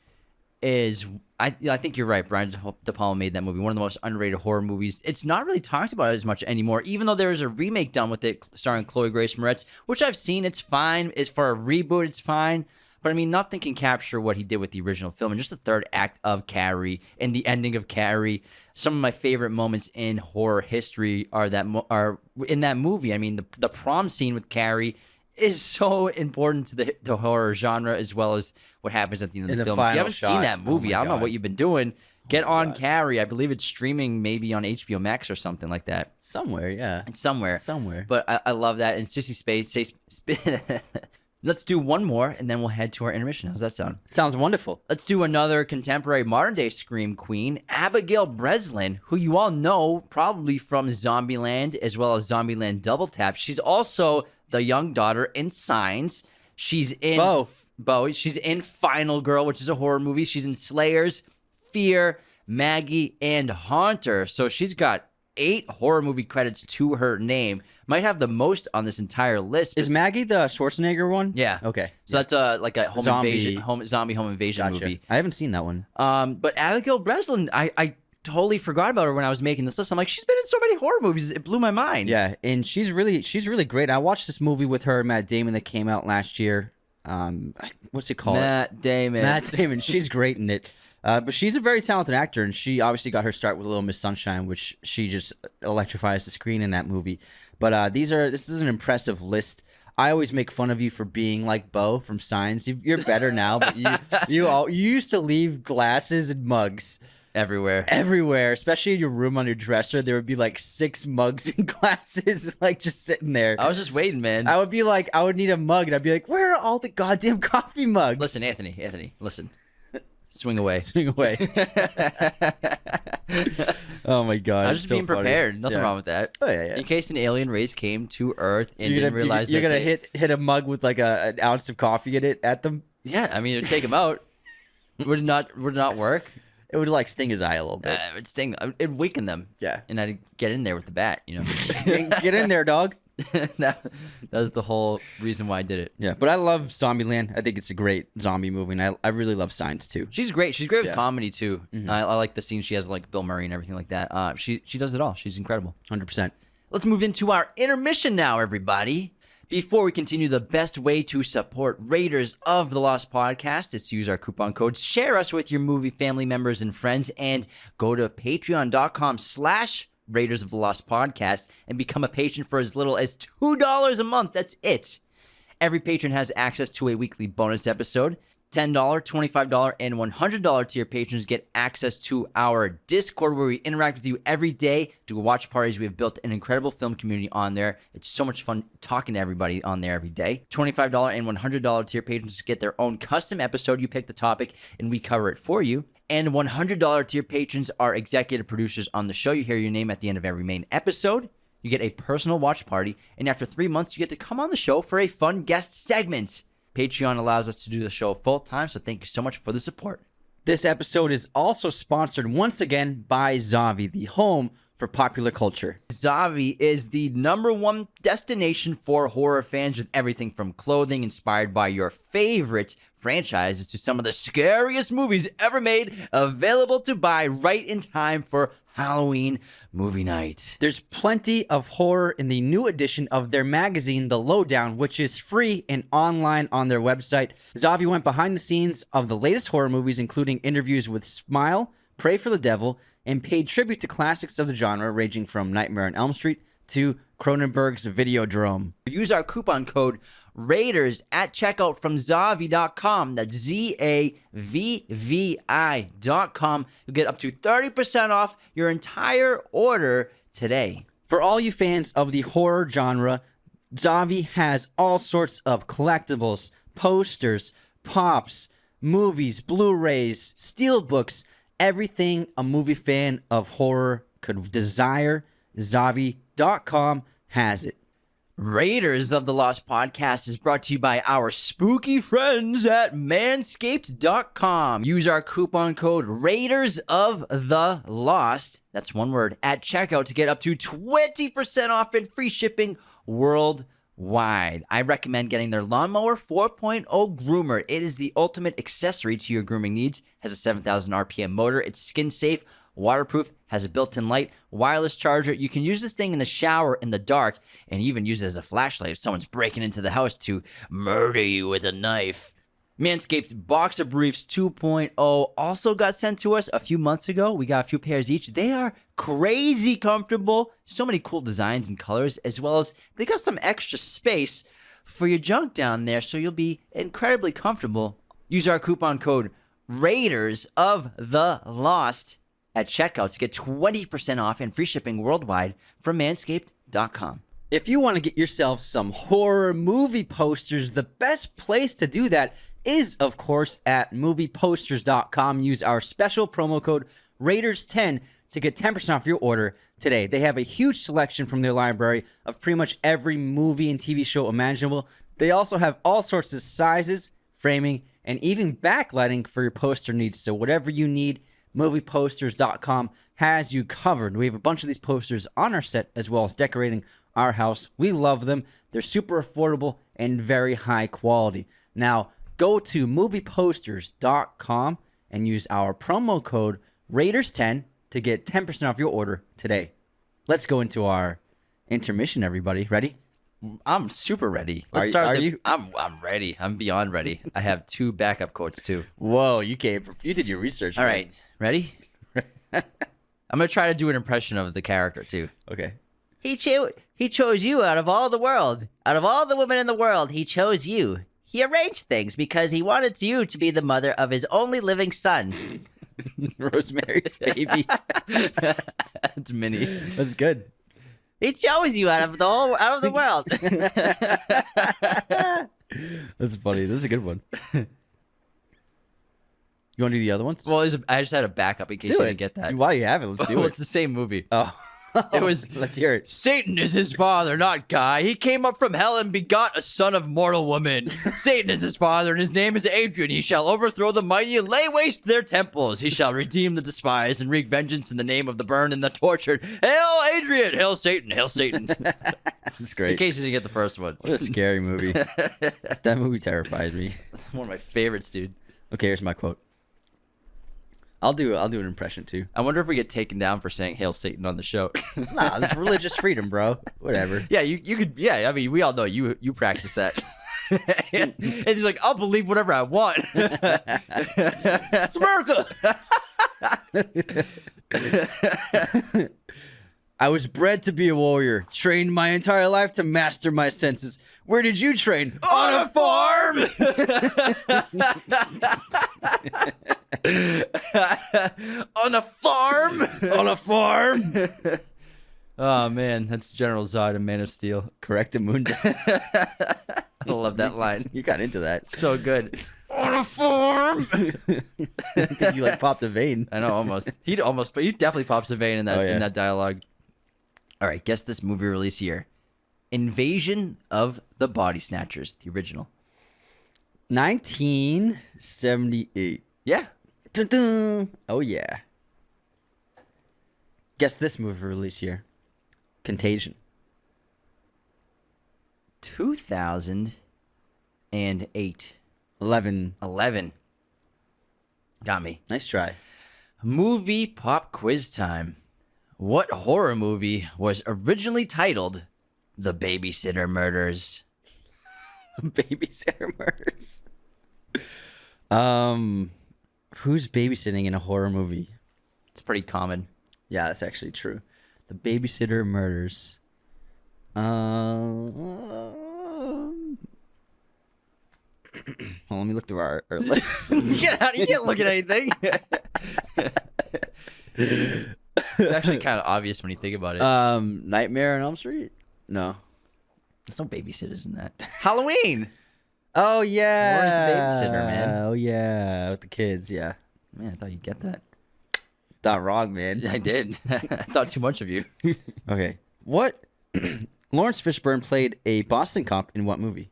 is... I think you're right. Brian De Palma made that movie. One of the most underrated horror movies. It's not really talked about as much anymore, even though there is a remake done with it starring Chloe Grace Moretz, which I've seen. It's fine. It's for a reboot. It's fine. But I mean, nothing can capture what he did with the original film. And just the third act of Carrie and the ending of Carrie. Some of my favorite moments in horror history are in that movie. I mean, the prom scene with Carrie is so important to the horror genre, as well as what happens at the end of the film. If you haven't seen that movie, I don't know what you've been doing. Get on Carrie. I believe it's streaming maybe on HBO Max or something like that. Somewhere, yeah. It's somewhere. Somewhere. But I love that. And Sissy Space. Let's do one more, and then we'll head to our intermission. How's that sound? Sounds wonderful. Let's do another contemporary modern-day Scream Queen, Abigail Breslin, who you all know probably from Zombieland, as well as Zombieland Double Tap. She's also the young daughter in Signs. She's in... Bo. She's in Final Girl, which is a horror movie. She's in Slayers, Fear, Maggie, and Haunter. So she's got 8 horror movie credits to her name. Might have the most on this entire list. Is Maggie the Schwarzenegger one? Yeah. Okay. So that's like a zombie home invasion movie. I haven't seen that one. But Abigail Breslin, I totally forgot about her when I was making this list. I'm like, she's been in so many horror movies. It blew my mind. Yeah, and she's really great. I watched this movie with her and Matt Damon that came out last year. What's it called? Matt Damon. She's great in it. But she's a very talented actor, and she obviously got her start with Little Miss Sunshine, which she just electrifies the screen in that movie. But this is an impressive list. I always make fun of you for being like Bo from Signs. You're better now, but you used to leave glasses and mugs everywhere, especially in your room on your dresser. There would be like 6 mugs and glasses like just sitting there. I was just waiting, man. I would need a mug, and I'd be like, where are all the goddamn coffee mugs? Listen, Anthony, listen. Swing away. Oh my god! I was just being prepared. Nothing wrong with that. Oh yeah. In case an alien race came to Earth and didn't realize you're gonna hit a mug with like an ounce of coffee in it at them. Yeah, I mean, it'd take him out. Would it not work? It would like sting his eye a little bit. It would sting. It'd weaken them. Yeah, and I'd get in there with the bat. You know, get in there, dog. that was the whole reason why I did it. Yeah, but I love Zombieland. I think it's a great zombie movie, and I really love Signs too. She's great. She's great with comedy too. Mm-hmm. I like the scenes she has like Bill Murray and everything like that. She does it all. She's incredible. 100%. Let's move into our intermission now, everybody. Before we continue, the best way to support Raiders of the Lost podcast is to use our coupon code. Share us with your movie family members and friends, and go to patreon.com/Raiders of the Lost podcast and become a patron for as little as $2 a month. That's it. Every patron has access to a weekly bonus episode. $10, $25, and $100 tier patrons get access to our Discord, where we interact with you every day, do watch parties. We have built an incredible film community on there. It's so much fun talking to everybody on there every day. $25 and $100 tier patrons get their own custom episode. You pick the topic, and we cover it for you. And $100 tier patrons are executive producers on the show. You hear your name at the end of every main episode. You get a personal watch party, and after 3 months, you get to come on the show for a fun guest segment. Patreon allows us to do the show full-time, so thank you so much for the support. This episode is also sponsored once again by Zavi, the home for popular culture. Zavi is the #1 destination for horror fans, with everything from clothing inspired by your favorite franchises to some of the scariest movies ever made, available to buy right in time for Halloween movie night. There's plenty of horror in the new edition of their magazine, The Lowdown, which is free and online on their website. Zavi went behind the scenes of the latest horror movies, including interviews with Smile, Pray for the Devil, and paid tribute to classics of the genre, ranging from Nightmare on Elm Street to Cronenberg's Videodrome. Use our coupon code Raiders at checkout from Zavi.com. That's ZAVVI.com. You'll get up to 30% off your entire order today. For all you fans of the horror genre, Zavi has all sorts of collectibles, posters, pops, movies, Blu-rays, steelbooks, everything a movie fan of horror could desire. Zavi.com has it. Raiders of the Lost podcast is brought to you by our spooky friends at manscaped.com. Use our coupon code Raiders of the Lost, that's one word, at checkout to get up to 20% off and free shipping worldwide. I recommend getting their Lawnmower 4.0 groomer. It is the ultimate accessory to your grooming needs. Has a 7,000 RPM motor. It's skin safe, waterproof, has a built-in light, wireless charger. You can use this thing in the shower in the dark and even use it as a flashlight if someone's breaking into the house to murder you with a knife. Manscaped's Boxer Briefs 2.0 also got sent to us a few months ago. We got a few pairs each. They are crazy comfortable. So many cool designs and colors, as well as they got some extra space for your junk down there, so you'll be incredibly comfortable. Use our coupon code Raiders of the Lost at checkout to get 20% off and free shipping worldwide from manscaped.com. If you want to get yourself some horror movie posters, the best place to do that is, of course, at movieposters.com. Use our special promo code Raiders10 to get 10% off your order today. They have a huge selection from their library of pretty much every movie and TV show imaginable. They also have all sorts of sizes, framing, and even backlighting for your poster needs. So whatever you need, movieposters.com has you covered. We have a bunch of these posters on our set as well as decorating our house. We love them. They're super affordable and very high quality. Now, go to movieposters.com and use our promo code Raiders10 to get 10% off your order today. Let's go into our intermission, everybody. Ready? I'm super ready. Are you? I'm ready. I'm beyond ready. I have 2 backup quotes too. Whoa, you did your research. All right, ready? I'm gonna try to do an impression of the character too. Okay. He chose you out of all the world. Out of all the women in the world, he chose you. He arranged things because he wanted you to be the mother of his only living son. Rosemary's Baby. That's Minnie. That's good. He chose you out of the world. That's funny. This is a good one. You want to do the other ones? Well, I just had a backup in case you didn't get that. While you have it, let's do Well, it. it's the same movie. Oh. It was. Let's hear it. Satan is his father, not Guy. He came up from hell and begot a son of mortal woman. Satan is his father, and his name is Adrian. He shall overthrow the mighty and lay waste their temples. He shall redeem the despised and wreak vengeance in the name of the burned and the tortured. Hail Adrian! Hail Satan! Hail Satan! That's great. In case you didn't get the first one. What a scary movie. That movie terrifies me. One of my favorites, dude. Okay, here's my quote. I'll do an impression too. I wonder if we get taken down for saying "Hail Satan" on the show. Nah, this is religious freedom, bro. Whatever. Yeah, you could. Yeah, I mean, we all know you practice that. And he's like, I'll believe whatever I want. It's America. I was bred to be a warrior, trained my entire life to master my senses. Where did you train? On a farm. On a farm. On a farm. Oh man, that's General Zod in Man of Steel. Correct, Mundo. I love that line. You got into that. So good. On a farm. I think you like popped a vein. I know, almost. But he definitely pops a vein in that Oh, yeah. in that dialogue. All right, guess this movie release year. Invasion of the Body Snatchers, the original. 1978. Yeah. Dun, dun. Oh yeah. Guess this movie release year. Contagion. 2008. 11. Got me. Nice try. Movie pop quiz time. What horror movie was originally titled The Babysitter Murders? Babysitter murders. Who's babysitting in a horror movie? It's pretty common. Yeah, that's actually true. The Babysitter Murders. Well, let me look through our list. Get out! You can't look at anything. It's actually kind of obvious when you think about it. Nightmare on Elm Street? No. There's no babysitters in that. Halloween. Oh yeah. Where's the babysitter, man? Oh yeah, with the kids. Yeah. Man, I thought you'd get that. Not wrong, man. I did. I thought too much of you. Okay. What? Lawrence Fishburne played a Boston cop in what movie?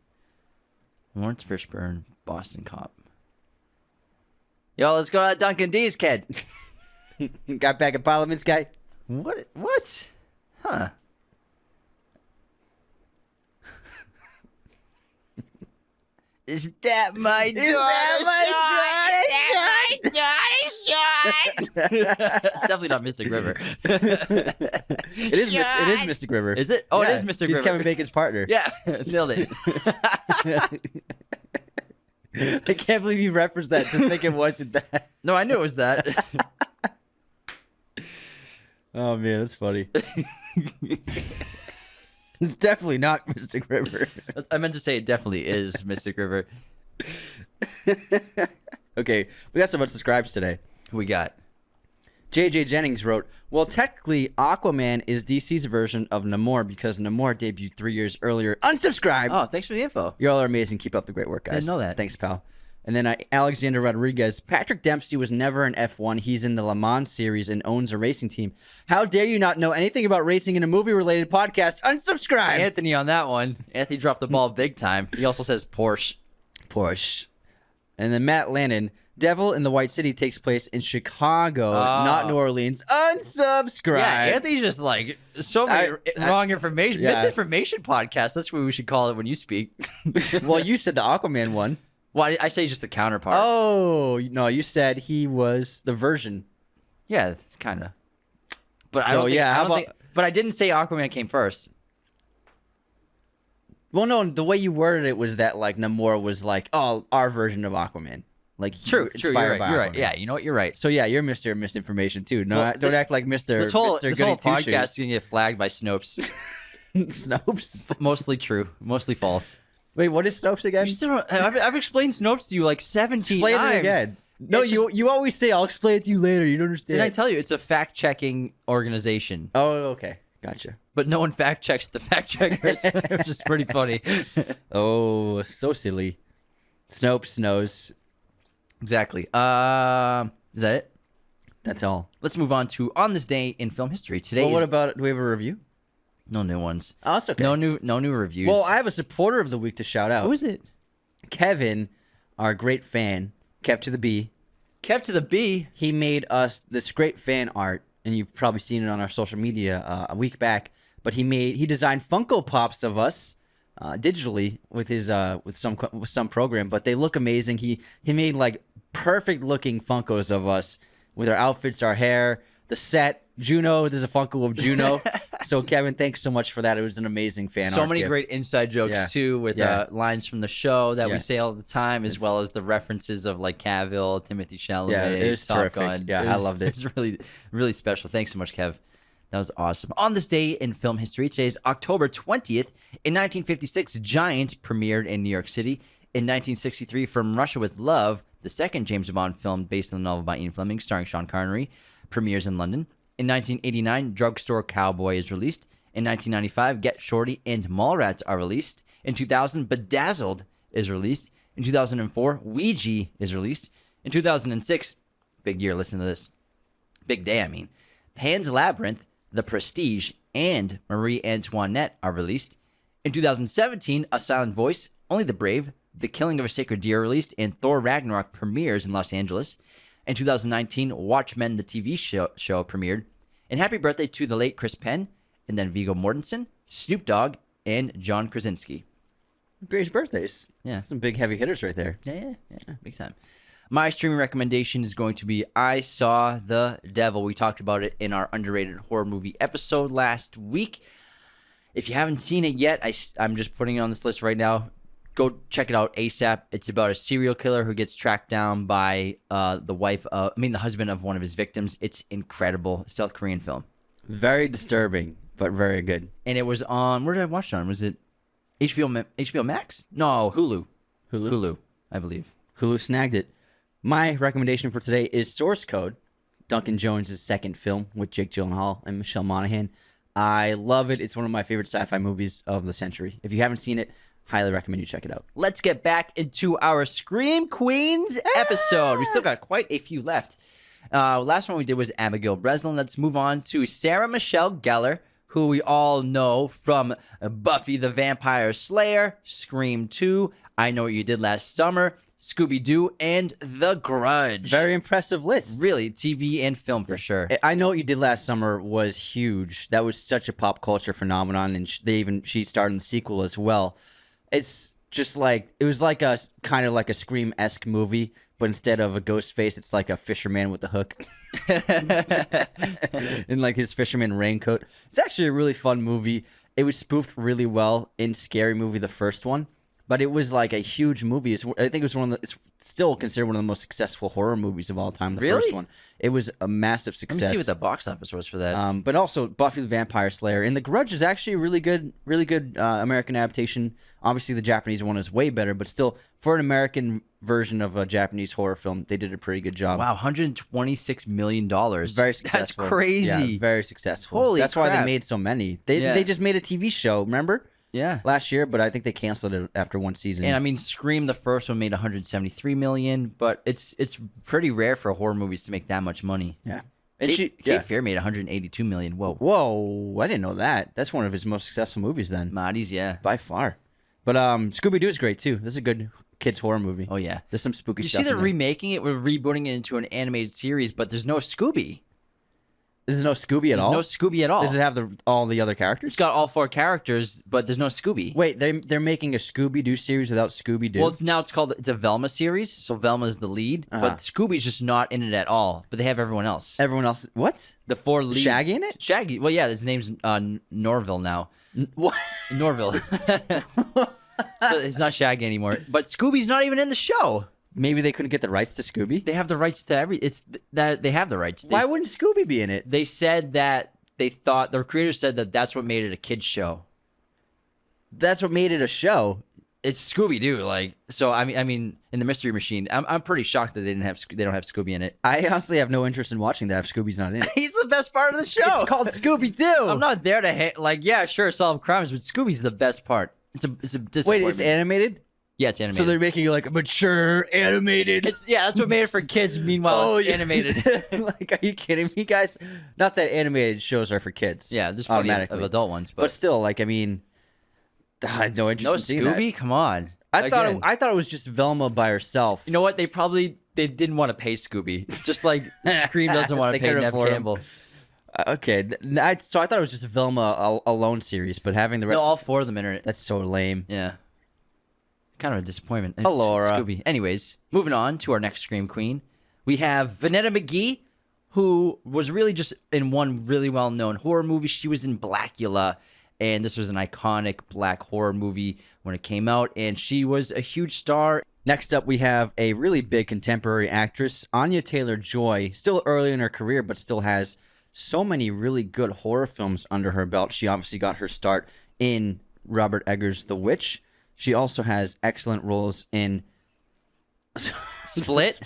Lawrence Fishburne, Boston cop. Yo, let's go to that Dunkin' D's, kid. Got back at Parliament's guy. What? Huh. Is that my daughter? Definitely not Mystic River. It is Mystic River. Is it? Oh, Yeah, it is Mystic he's River. Kevin Bacon's partner. Yeah, nailed it. I can't believe you referenced that to think it wasn't that. No, I knew it was that. Oh man, that's funny. It's definitely not Mystic River. I meant to say it definitely is Mystic River. Okay, we got some unsubscribes today. Who we got? JJ Jennings wrote, well, technically, Aquaman is DC's version of Namor because Namor debuted 3 years earlier. Unsubscribe! Oh, thanks for the info. You all are amazing. Keep up the great work, guys. Didn't know that. Thanks, pal. And then Alexander Rodriguez, Patrick Dempsey was never an F1. He's in the Le Mans series and owns a racing team. How dare you not know anything about racing in a movie-related podcast? Unsubscribe! Anthony on that one. Anthony dropped the ball big time. He also says Porsche. And then Matt Lannon, Devil in the White City takes place in Chicago, not New Orleans. Unsubscribe. Yeah, Anthony's just like so many wrong information. Yeah. Misinformation podcast. That's what we should call it when you speak. Well, you said the Aquaman one. Well, I say just the counterpart. Oh, no, you said he was the version. Yeah, kind of. But So, but I didn't say Aquaman came first. Well, no, the way you worded it was that, like, Namor was like, oh, our version of Aquaman. Like, True. inspired You're by right. Aquaman. Yeah, you know what? You're right. So, yeah, you're Mr. Misinformation, too. No, Well, don't act like Mr. This whole Goody podcast is Two-Shoes. gonna get flagged by Snopes. Snopes? Mostly true, mostly false. Wait, what is Snopes again? You still don't, I've explained Snopes to you like 17 Explain times. it again. No, It's you always say, I'll explain it to you later. You don't understand. Did I tell you it's a fact-checking organization? Oh, okay. Gotcha. But no one fact-checks the fact-checkers, which is pretty funny. Oh, so silly. Snopes knows. Exactly. Is that it? That's all. Let's move on to On This Day in Film History. Today Well, what is about, do we have a review? no new ones. Oh, that's okay. No new reviews. Well, I have a supporter of the week to shout out. Who is it? Kevin, our great fan, Kev to the B. Kev to the B. He made us this great fan art, and you've probably seen it on our social media a week back. But he designed Funko Pops of us digitally with his with some program, but they look amazing. He made like perfect looking Funkos of us with our outfits, our hair, the set. Juno, there's a Funko of Juno. So Kevin, thanks so much for that. It was an amazing fan art. So many gift. great inside jokes Yeah. too, with Yeah. lines from the show that Yeah. we say all the time, as well as the references of like Cavill, Timothy Chalamet, Yeah, it was Top terrific. Gun. Yeah, I loved it. It was really, really special. Thanks so much, Kev. That was awesome. On this day in film history, today is October 20th. In 1956, Giant premiered in New York City. In 1963, From Russia with Love, the second James Bond film based on the novel by Ian Fleming, starring Sean Connery, premieres in London. In 1989, Drugstore Cowboy is released. In 1995, Get Shorty and Mallrats are released. In 2000, Bedazzled is released. In 2004, Ouija is released. In 2006, big year, listen to this. Big day, I mean. Pan's Labyrinth, The Prestige, and Marie Antoinette are released. In 2017, A Silent Voice, Only the Brave, The Killing of a Sacred Deer released, and Thor Ragnarok premieres in Los Angeles. In 2019, Watchmen, the TV show premiered. And happy birthday to the late Chris Penn, and then Viggo Mortensen, Snoop Dogg, and John Krasinski. Great birthdays. Yeah. Some big heavy hitters right there. Yeah, big time. My streaming recommendation is going to be I Saw the Devil. We talked about it in our underrated horror movie episode last week. If you haven't seen it yet, I'm just putting it on this list right now. Go check it out ASAP. It's about a serial killer who gets tracked down by the husband of one of his victims. It's incredible. South Korean film. Very disturbing. but very good. And it was on, where did I watch it on? Was it HBO Max? No, Hulu, I believe. Hulu snagged it. My recommendation for today is Source Code, Duncan Jones' second film with Jake Gyllenhaal and Michelle Monaghan. I love it. It's one of my favorite sci-fi movies of the century. If you haven't seen it, highly recommend you check it out. Let's get back into our Scream Queens episode. We still got quite a few left. Last one we did was Abigail Breslin. Let's move on to Sarah Michelle Gellar, who we all know from Buffy the Vampire Slayer, Scream 2, I Know What You Did Last Summer, Scooby-Doo, and The Grudge. Very impressive list. Really, TV and film for sure. I Know What You Did Last Summer was huge. That was such a pop culture phenomenon, and she starred in the sequel as well. It's just like, it was like a kind of like a Scream-esque movie, but instead of a ghost face, it's like a fisherman with a hook. In like his fisherman raincoat. It's actually a really fun movie. It was spoofed really well in Scary Movie, the first one. But it was like a huge movie. I think it was it's still considered one of the most successsul horror movies of all time. The first one. It was a massive success. Let me see what the box office was for that. But also Buffy the Vampire Slayer and The Grudge is actually a really good American adaptation. Obviously, the Japanese one is way better, but still, for an American version of a Japanese horror film, they did a pretty good job. Wow, $126 million. Very successful. That's crazy. Yeah, very successful. Holy That's crap. why they made so many. They just made a TV show, remember? Yeah. Last year, but I think they canceled it after one season. And I mean, Scream, the first one, made $173 million, but it's pretty rare for horror movies to make that much money. Yeah. And Cape Fear made $182 million. Whoa, I didn't know that. That's one of his most successful movies then. Mahdi's, yeah. By far. But Scooby-Doo is great too. This is a good kids horror movie. Oh, yeah. There's some spooky You stuff see they're in there. remaking it, we're rebooting it into an animated series, but there's no Scooby. There's no Scooby at all? There's no Scooby at all. Does it have all the other characters? It's got all 4 characters, but there's no Scooby. Wait, they're making a Scooby-Doo series without Scooby-Doo? Well, it's a Velma series, so Velma's the lead, but Scooby's just not in it at all, but they have everyone else. Everyone else... What? The 4 leads. Shaggy in it? Shaggy. Well, yeah, his name's Norville now. What? Norville. So it's not Shaggy anymore. But Scooby's not even in the show. Maybe they couldn't get the rights to Scooby? They have the rights to they have the rights. Why wouldn't Scooby be in it? They said that the creators said that that's what made it a kid's show. That's what made it a show. It's Scooby-Doo, like, so I mean, in the Mystery Machine, I'm pretty shocked that they don't have Scooby in it. I honestly have no interest in watching that if Scooby's not in it. He's the best part of the show. It's called Scooby-Doo. I'm not there to yeah, sure, solve crimes, but Scooby's the best part. It's a disappointment. Wait, it's animated? Yeah, it's animated. So they're making it like a mature animated. That's what made it for kids. Meanwhile, it's animated. Like, are you kidding me, guys? Not that animated shows are for kids. Yeah, there's plenty of adult ones, but still, like, I mean, I had no interest in seeing that. No Scooby? Come on. I thought it was just Velma by herself. You know what? They didn't want to pay Scooby, just like Scream doesn't want to pay Nev Campbell. Okay, so I thought it was just a Velma alone series, but having the rest, all 4 of them in it. That's so lame. Yeah. Kind of a disappointment. Laura. Scooby. Anyways, moving on to our next Scream Queen. We have Vanetta McGee, who was really just in one really well-known horror movie. She was in Blackula, and this was an iconic black horror movie when it came out, and she was a huge star. Next up, we have a really big contemporary actress, Anya Taylor Joy, still early in her career, but still has so many really good horror films under her belt. She obviously got her start in Robert Eggers' The Witch. She also has excellent roles in Split,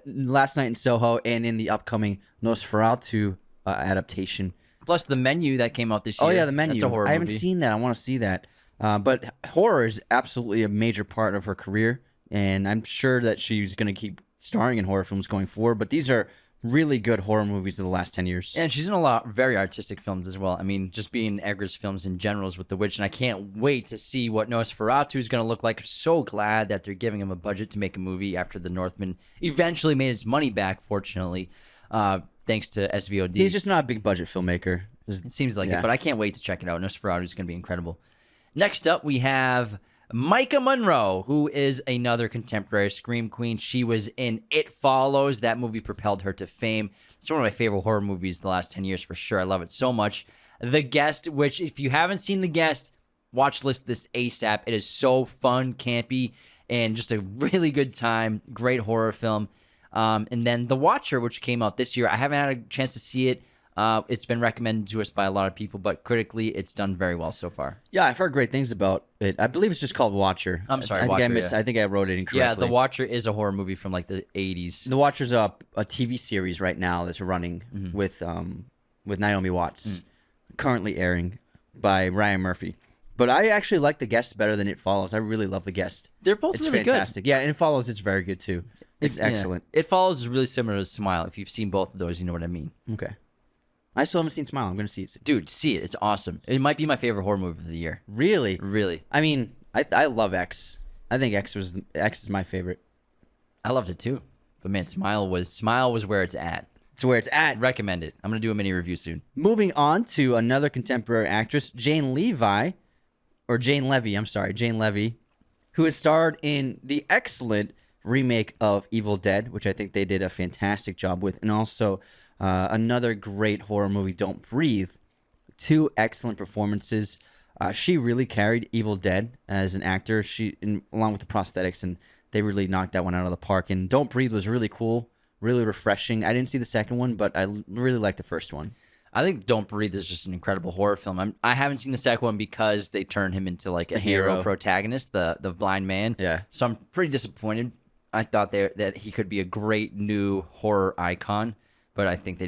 Last Night in Soho, and in the upcoming Nosferatu adaptation. Plus The Menu that came out this year. Oh yeah, The Menu. That's a horror movie. I haven't seen that. I want to see that. But horror is absolutely a major part of her career, and I'm sure that she's going to keep starring in horror films going forward. But these are really good horror movies of the last 10 years. And she's in a lot of very artistic films as well. I mean, just being Eggers' films in general is with The Witch, and I can't wait to see what Nosferatu is going to look like. I'm so glad that they're giving him a budget to make a movie after The Northman eventually made its money back, fortunately, thanks to SVOD. He's just not a big budget filmmaker. It seems like it, but I can't wait to check it out. Nosferatu is going to be incredible. Next up, we have Micah Monroe, who is another contemporary Scream Queen. She was in It Follows. That movie propelled her to fame. It's one of my favorite horror movies the last 10 years for sure. I love it so much. The Guest, which if you haven't seen The Guest, watch list this ASAP. It is so fun, campy, and just a really good time. Great horror film. And then The Watcher, which came out this year. I haven't had a chance to see it. It's been recommended to us by a lot of people, but critically, it's done very well so far. Yeah, I've heard great things about it. I believe it's just called Watcher. I'm sorry, I think Watcher, I think I wrote it incorrectly. Yeah, The Watcher is a horror movie from like the 80s. The Watcher's a TV series right now that's running with Naomi Watts, currently airing by Ryan Murphy. But I actually like The Guest better than It Follows. I really love The Guest. They're both it's really fantastic. Yeah, and It Follows is very good too. It's excellent. It Follows is really similar to Smile. If you've seen both of those, you know what I mean. Okay. I still haven't seen Smile. I'm going to see it. Dude, see it. It's awesome. It might be my favorite horror movie of the year. Really? Really. I mean, I love X. I think X is my favorite. I loved it too. But man, Smile was where it's at. It's where it's at. Recommend it. I'm going to do a mini review soon. Moving on to another contemporary actress, Jane Levy, who has starred in the excellent remake of Evil Dead, which I think they did a fantastic job with, and also another great horror movie, Don't Breathe. Two excellent performances. She really carried Evil Dead as an actor. Along with the prosthetics, and they really knocked that one out of the park. And Don't Breathe was really cool, really refreshing. I didn't see the second one, but I really liked the first one. I think Don't Breathe is just an incredible horror film. I haven't seen the second one because they turned him into like a hero protagonist, the blind man. Yeah. So I'm pretty disappointed. I thought that he could be a great new horror icon, but I think they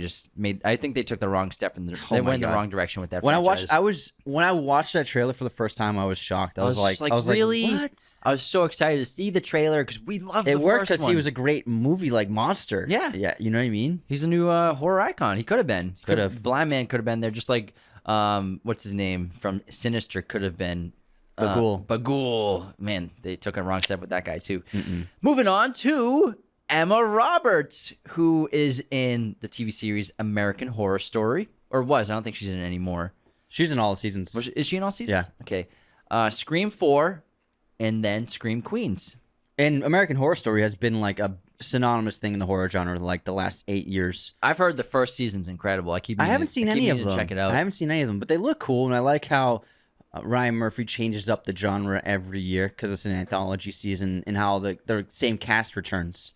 took the wrong step they went in the wrong direction with that franchise. When I watched that trailer for the first time, I was shocked. I was like, really? What? I was so excited to see the trailer because we loved it. The Worked first because one. he was a great movie like monster. Yeah. You know what I mean? He's a new horror icon. He could have been. Could have. Blind Man could have been there, just like what's his name from Sinister could have been. Bagul. Man, they took a wrong step with that guy too. Moving on to Emma Roberts, who is in the TV series American Horror Story, or was. I don't think she's in it anymore. She's in all the seasons. Is she in all seasons? Yeah. Okay. Scream 4, and then Scream Queens. And American Horror Story has been like a synonymous thing in the horror genre like the last 8 years. I've heard the first season's incredible. I haven't seen any of them. Check it out. I haven't seen any of them, but they look cool, and I like how Ryan Murphy changes up the genre every year because it's an anthology season, and how the same cast returns.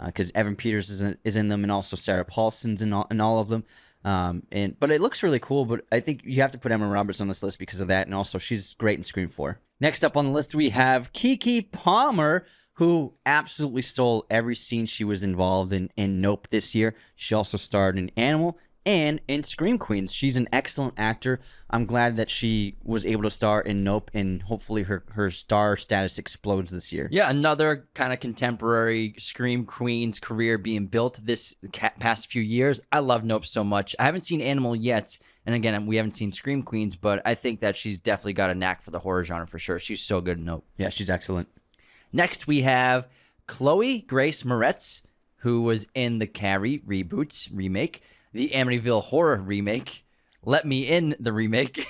Because Evan Peters is in them, and also Sarah Paulson's in all of them. But it looks really cool. But I think you have to put Emma Roberts on this list because of that, and also she's great in Scream 4. Next up on the list, we have Kiki Palmer, who absolutely stole every scene she was involved in Nope this year. She also starred in Animal and in Scream Queens. She's an excellent actor. I'm glad that she was able to star in Nope, and hopefully her star status explodes this year. Yeah, another kind of contemporary Scream Queens career being built this past few years. I love Nope so much. I haven't seen Animal yet, and again, we haven't seen Scream Queens, but I think that she's definitely got a knack for the horror genre for sure. She's so good in Nope. Yeah, she's excellent. Next, we have Chloe Grace Moretz, who was in the Carrie remake, the Amityville Horror remake, Let Me In the remake,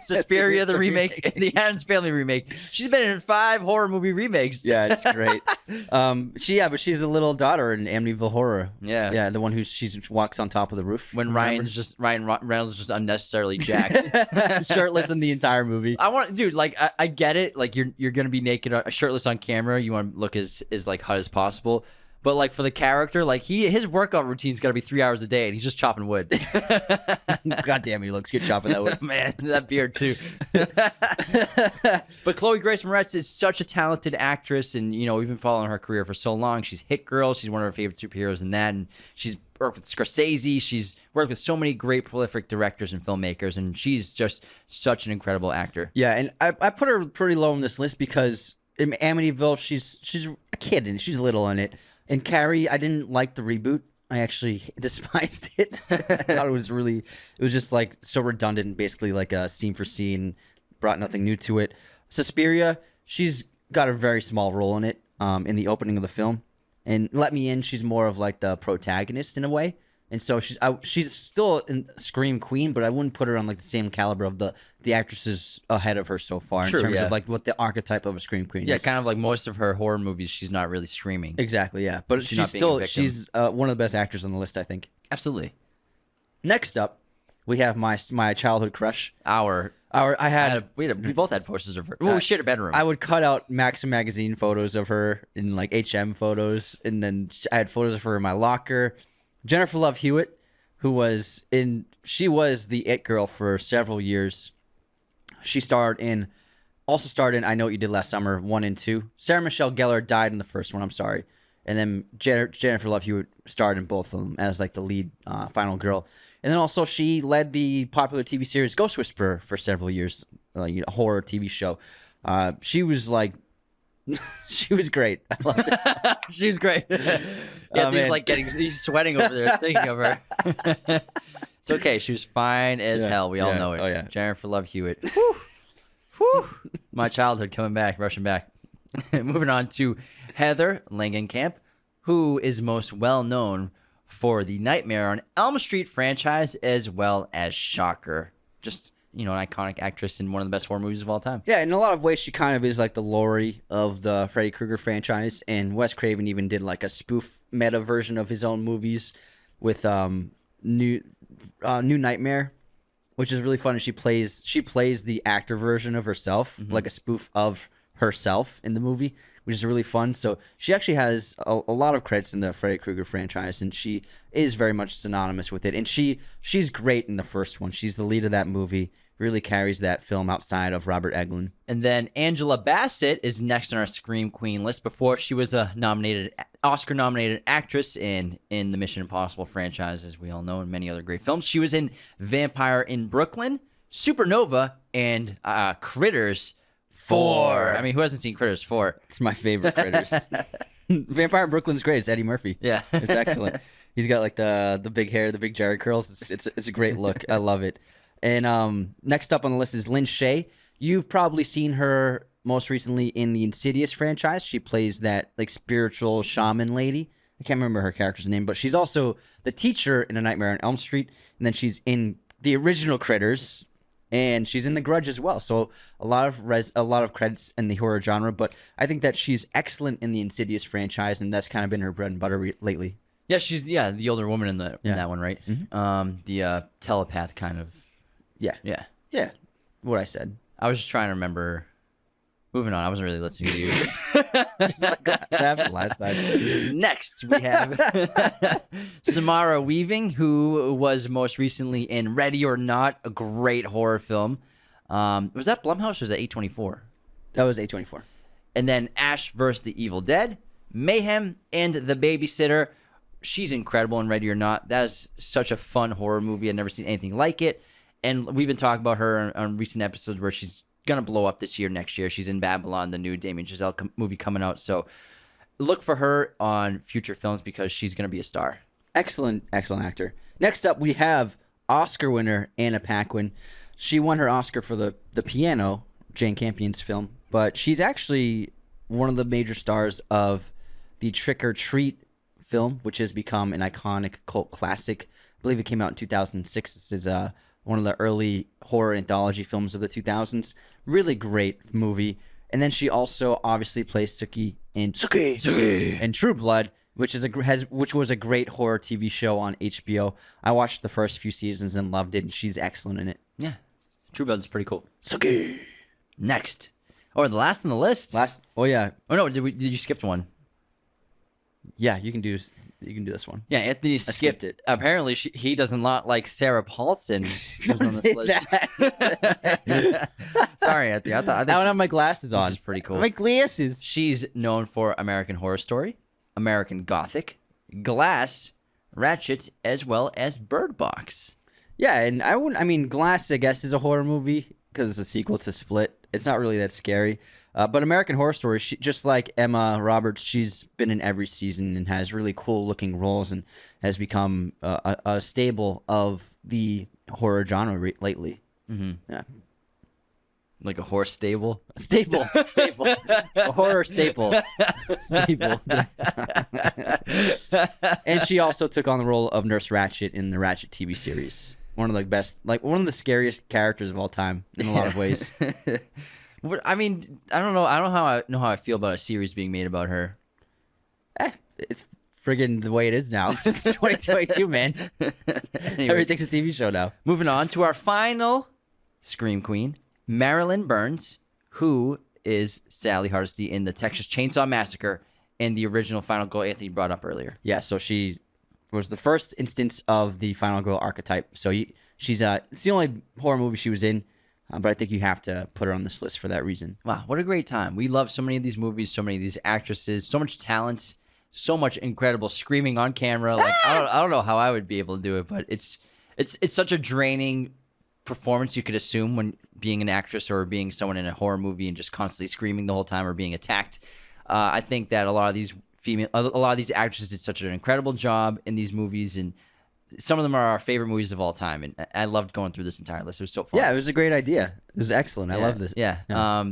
Suspiria the remake, and the Addams Family remake. She's been in 5 horror movie remakes. Yeah, it's great. But she's the little daughter in Amityville Horror. Yeah, the one who she walks on top of the roof. When Ryan Reynolds is just unnecessarily jacked, shirtless in the entire movie. I get it. Like you're gonna be naked, shirtless on camera. You want to look as like hot as possible. But like for the character, like his workout routine's got to be 3 hours a day, and he's just chopping wood. God damn, he looks good chopping that wood. Man, that beard too. But Chloe Grace Moretz is such a talented actress, and we've been following her career for so long. She's Hit Girl. She's one of our favorite superheroes in that, and she's worked with Scorsese. She's worked with so many great, prolific directors and filmmakers, and she's just such an incredible actor. Yeah, and I put her pretty low on this list because in Amityville, she's a kid and she's little in it. And Carrie, I didn't like the reboot. I actually despised it. I thought it was just like so redundant and basically like a scene for scene, brought nothing new to it. Suspiria, she's got a very small role in it in the opening of the film. And Let Me In, she's more of like the protagonist in a way. And so she's still a Scream Queen, but I wouldn't put her on like the same caliber of the actresses ahead of her so far in terms of like what the archetype of a Scream Queen is. Yeah, kind of like most of her horror movies, she's not really screaming. Exactly, yeah. But she's one of the best actors on the list, I think. Absolutely. Next up, we have my childhood crush. We both had posters of her. Well, we shared a bedroom. I would cut out Maxim magazine photos of her and like HM photos, and then I had photos of her in my locker. Jennifer Love Hewitt, she was the it girl for several years. She also starred in I Know What You Did Last Summer 1 and 2. Sarah Michelle Gellar died in the first one, I'm sorry. And then Jennifer Love Hewitt starred in both of them as like the lead final girl. And then also she led the popular TV series Ghost Whisperer for several years, a horror TV show. She was like, she was great. I loved it. She was great. He's sweating over there thinking of her. It's okay. She was fine as hell. We all know it. Oh, yeah. Jennifer Love Hewitt. Whew. Whew. My childhood coming back, rushing back. Moving on to Heather Langenkamp, who is most well known for the Nightmare on Elm Street franchise, as well as Shocker. Just, an iconic actress in one of the best horror movies of all time. Yeah, in a lot of ways, she kind of is like the Laurie of the Freddy Krueger franchise. And Wes Craven even did like a spoof meta version of his own movies with New Nightmare, which is really fun. And she plays the actor version of herself, like a spoof of herself in the movie, which is really fun. So she actually has a lot of credits in the Freddy Krueger franchise, and she is very much synonymous with it. And she's great in the first one. She's the lead of that movie, really carries that film outside of Robert Englund. And then Angela Bassett is next on our Scream Queen list. Before, she was a Oscar-nominated actress in the Mission Impossible franchise, as we all know, and many other great films. She was in Vampire in Brooklyn, Supernova, and Critters 4. I mean, who hasn't seen Critters 4? It's my favorite Critters. Vampire in Brooklyn's great. It's Eddie Murphy. Yeah. It's excellent. He's got like the big hair, the big Jerry curls. It's a great look. I love it. And next up on the list is Lynn Shea. You've probably seen her most recently in the Insidious franchise. She plays that like spiritual shaman lady. I can't remember her character's name, but she's also the teacher in A Nightmare on Elm Street. And then she's in the original Critters, and she's in The Grudge as well. So a lot of credits in the horror genre. But I think that she's excellent in the Insidious franchise, and that's kind of been her bread and butter lately. Yeah, she's the older woman in that one, right? Mm-hmm. The telepath kind of. Yeah. What I said. I was just trying to remember. Moving on. I wasn't really listening to you. Just like that happened last time. Next, we have Samara Weaving, who was most recently in Ready or Not, a great horror film. Was that Blumhouse or was that A24? That was A24. And then Ash vs. the Evil Dead, Mayhem, and The Babysitter. She's incredible in Ready or Not. That is such a fun horror movie. I've never seen anything like it. And we've been talking about her on recent episodes where she's going to blow up this year, next year. She's in Babylon, the new Damien Chazelle movie coming out. So look for her on future films because she's going to be a star. Excellent actor. Next up, we have Oscar winner Anna Paquin. She won her Oscar for the Piano, Jane Campion's film, but she's actually one of the major stars of the Trick or Treat film, which has become an iconic cult classic. I believe it came out in 2006. This is one of the early horror anthology films of the 2000s. Really great movie. And then she also obviously plays Sookie in True Blood, which was a great horror TV show on HBO. I watched the first few seasons and loved it, and she's excellent in it. Yeah. True Blood's pretty cool. Sookie. Next. Or the last on the list. Oh yeah. Oh no, did you skip one? Yeah, you can do this one. Yeah, Anthony skipped it. Apparently, he doesn't like Sarah Paulson. Don't say that. Sorry, Anthony. I don't have my glasses on. Which is pretty cool. My glasses. She's known for American Horror Story, American Gothic, Glass, Ratchet, as well as Bird Box. Yeah, and Glass, I guess, is a horror movie because it's a sequel to Split. It's not really that scary. But American Horror Story, just like Emma Roberts, she's been in every season and has really cool-looking roles and has become a staple of the horror genre lately. Mm-hmm. Yeah. Like a horse stable? Staple. A horror staple. And she also took on the role of Nurse Ratched in the Ratched TV series. One of the best, one of the scariest characters of all time in a lot of ways. I mean, I don't know. I don't know how I feel about a series being made about her. It's friggin' the way it is now. It's 2022, man. Anyway, Everything's a TV show now. Moving on to our final Scream Queen, Marilyn Burns, who is Sally Hardesty in the Texas Chainsaw Massacre and the original Final Girl Anthony brought up earlier. Yeah, so she was the first instance of the final girl archetype. So she's it's the only horror movie she was in, but I think you have to put her on this list for that reason. Wow, what a great time. We love so many of these movies, so many of these actresses, so much talent, so much incredible screaming on camera. Like I don't know how I would be able to do it, but it's such a draining performance you could assume when being an actress or being someone in a horror movie and just constantly screaming the whole time or being attacked. I think that a lot of these actresses did such an incredible job in these movies, and some of them are our favorite movies of all time. And I loved going through this entire list. It was so fun. Yeah, it was a great idea. It was excellent. I love this. Yeah.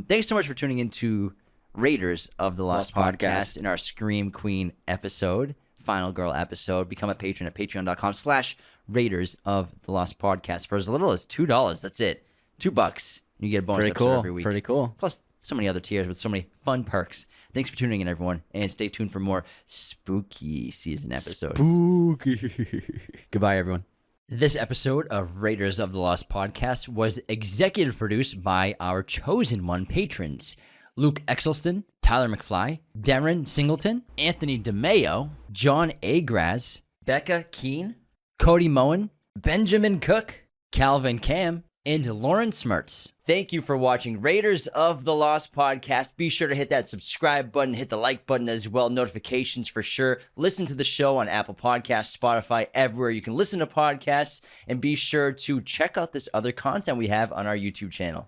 Thanks so much for tuning into Raiders of the Lost Podcast in our Scream Queen episode, Final Girl episode. Become a patron at patreon.com/Raiders of the Lost Podcast for as little as $2. That's it. $2. You get a bonus episode every week. Pretty cool. Plus so many other tiers with so many fun perks. Thanks for tuning in, everyone, and stay tuned for more spooky season episodes. Spooky. Goodbye, everyone. This episode of Raiders of the Lost Podcast was executive produced by our chosen one patrons: Luke Exelston, Tyler McFly, Darren Singleton, Anthony DeMeo, John Agraz, Becca Keene, Cody Moen, Benjamin Cook, Calvin Cam, and Lauren Smertz. Thank you for watching Raiders of the Lost Podcast. Be sure to hit that subscribe button, hit the like button as well, notifications for sure. Listen to the show on Apple Podcasts, Spotify, everywhere you can listen to podcasts, and be sure to check out this other content we have on our YouTube channel.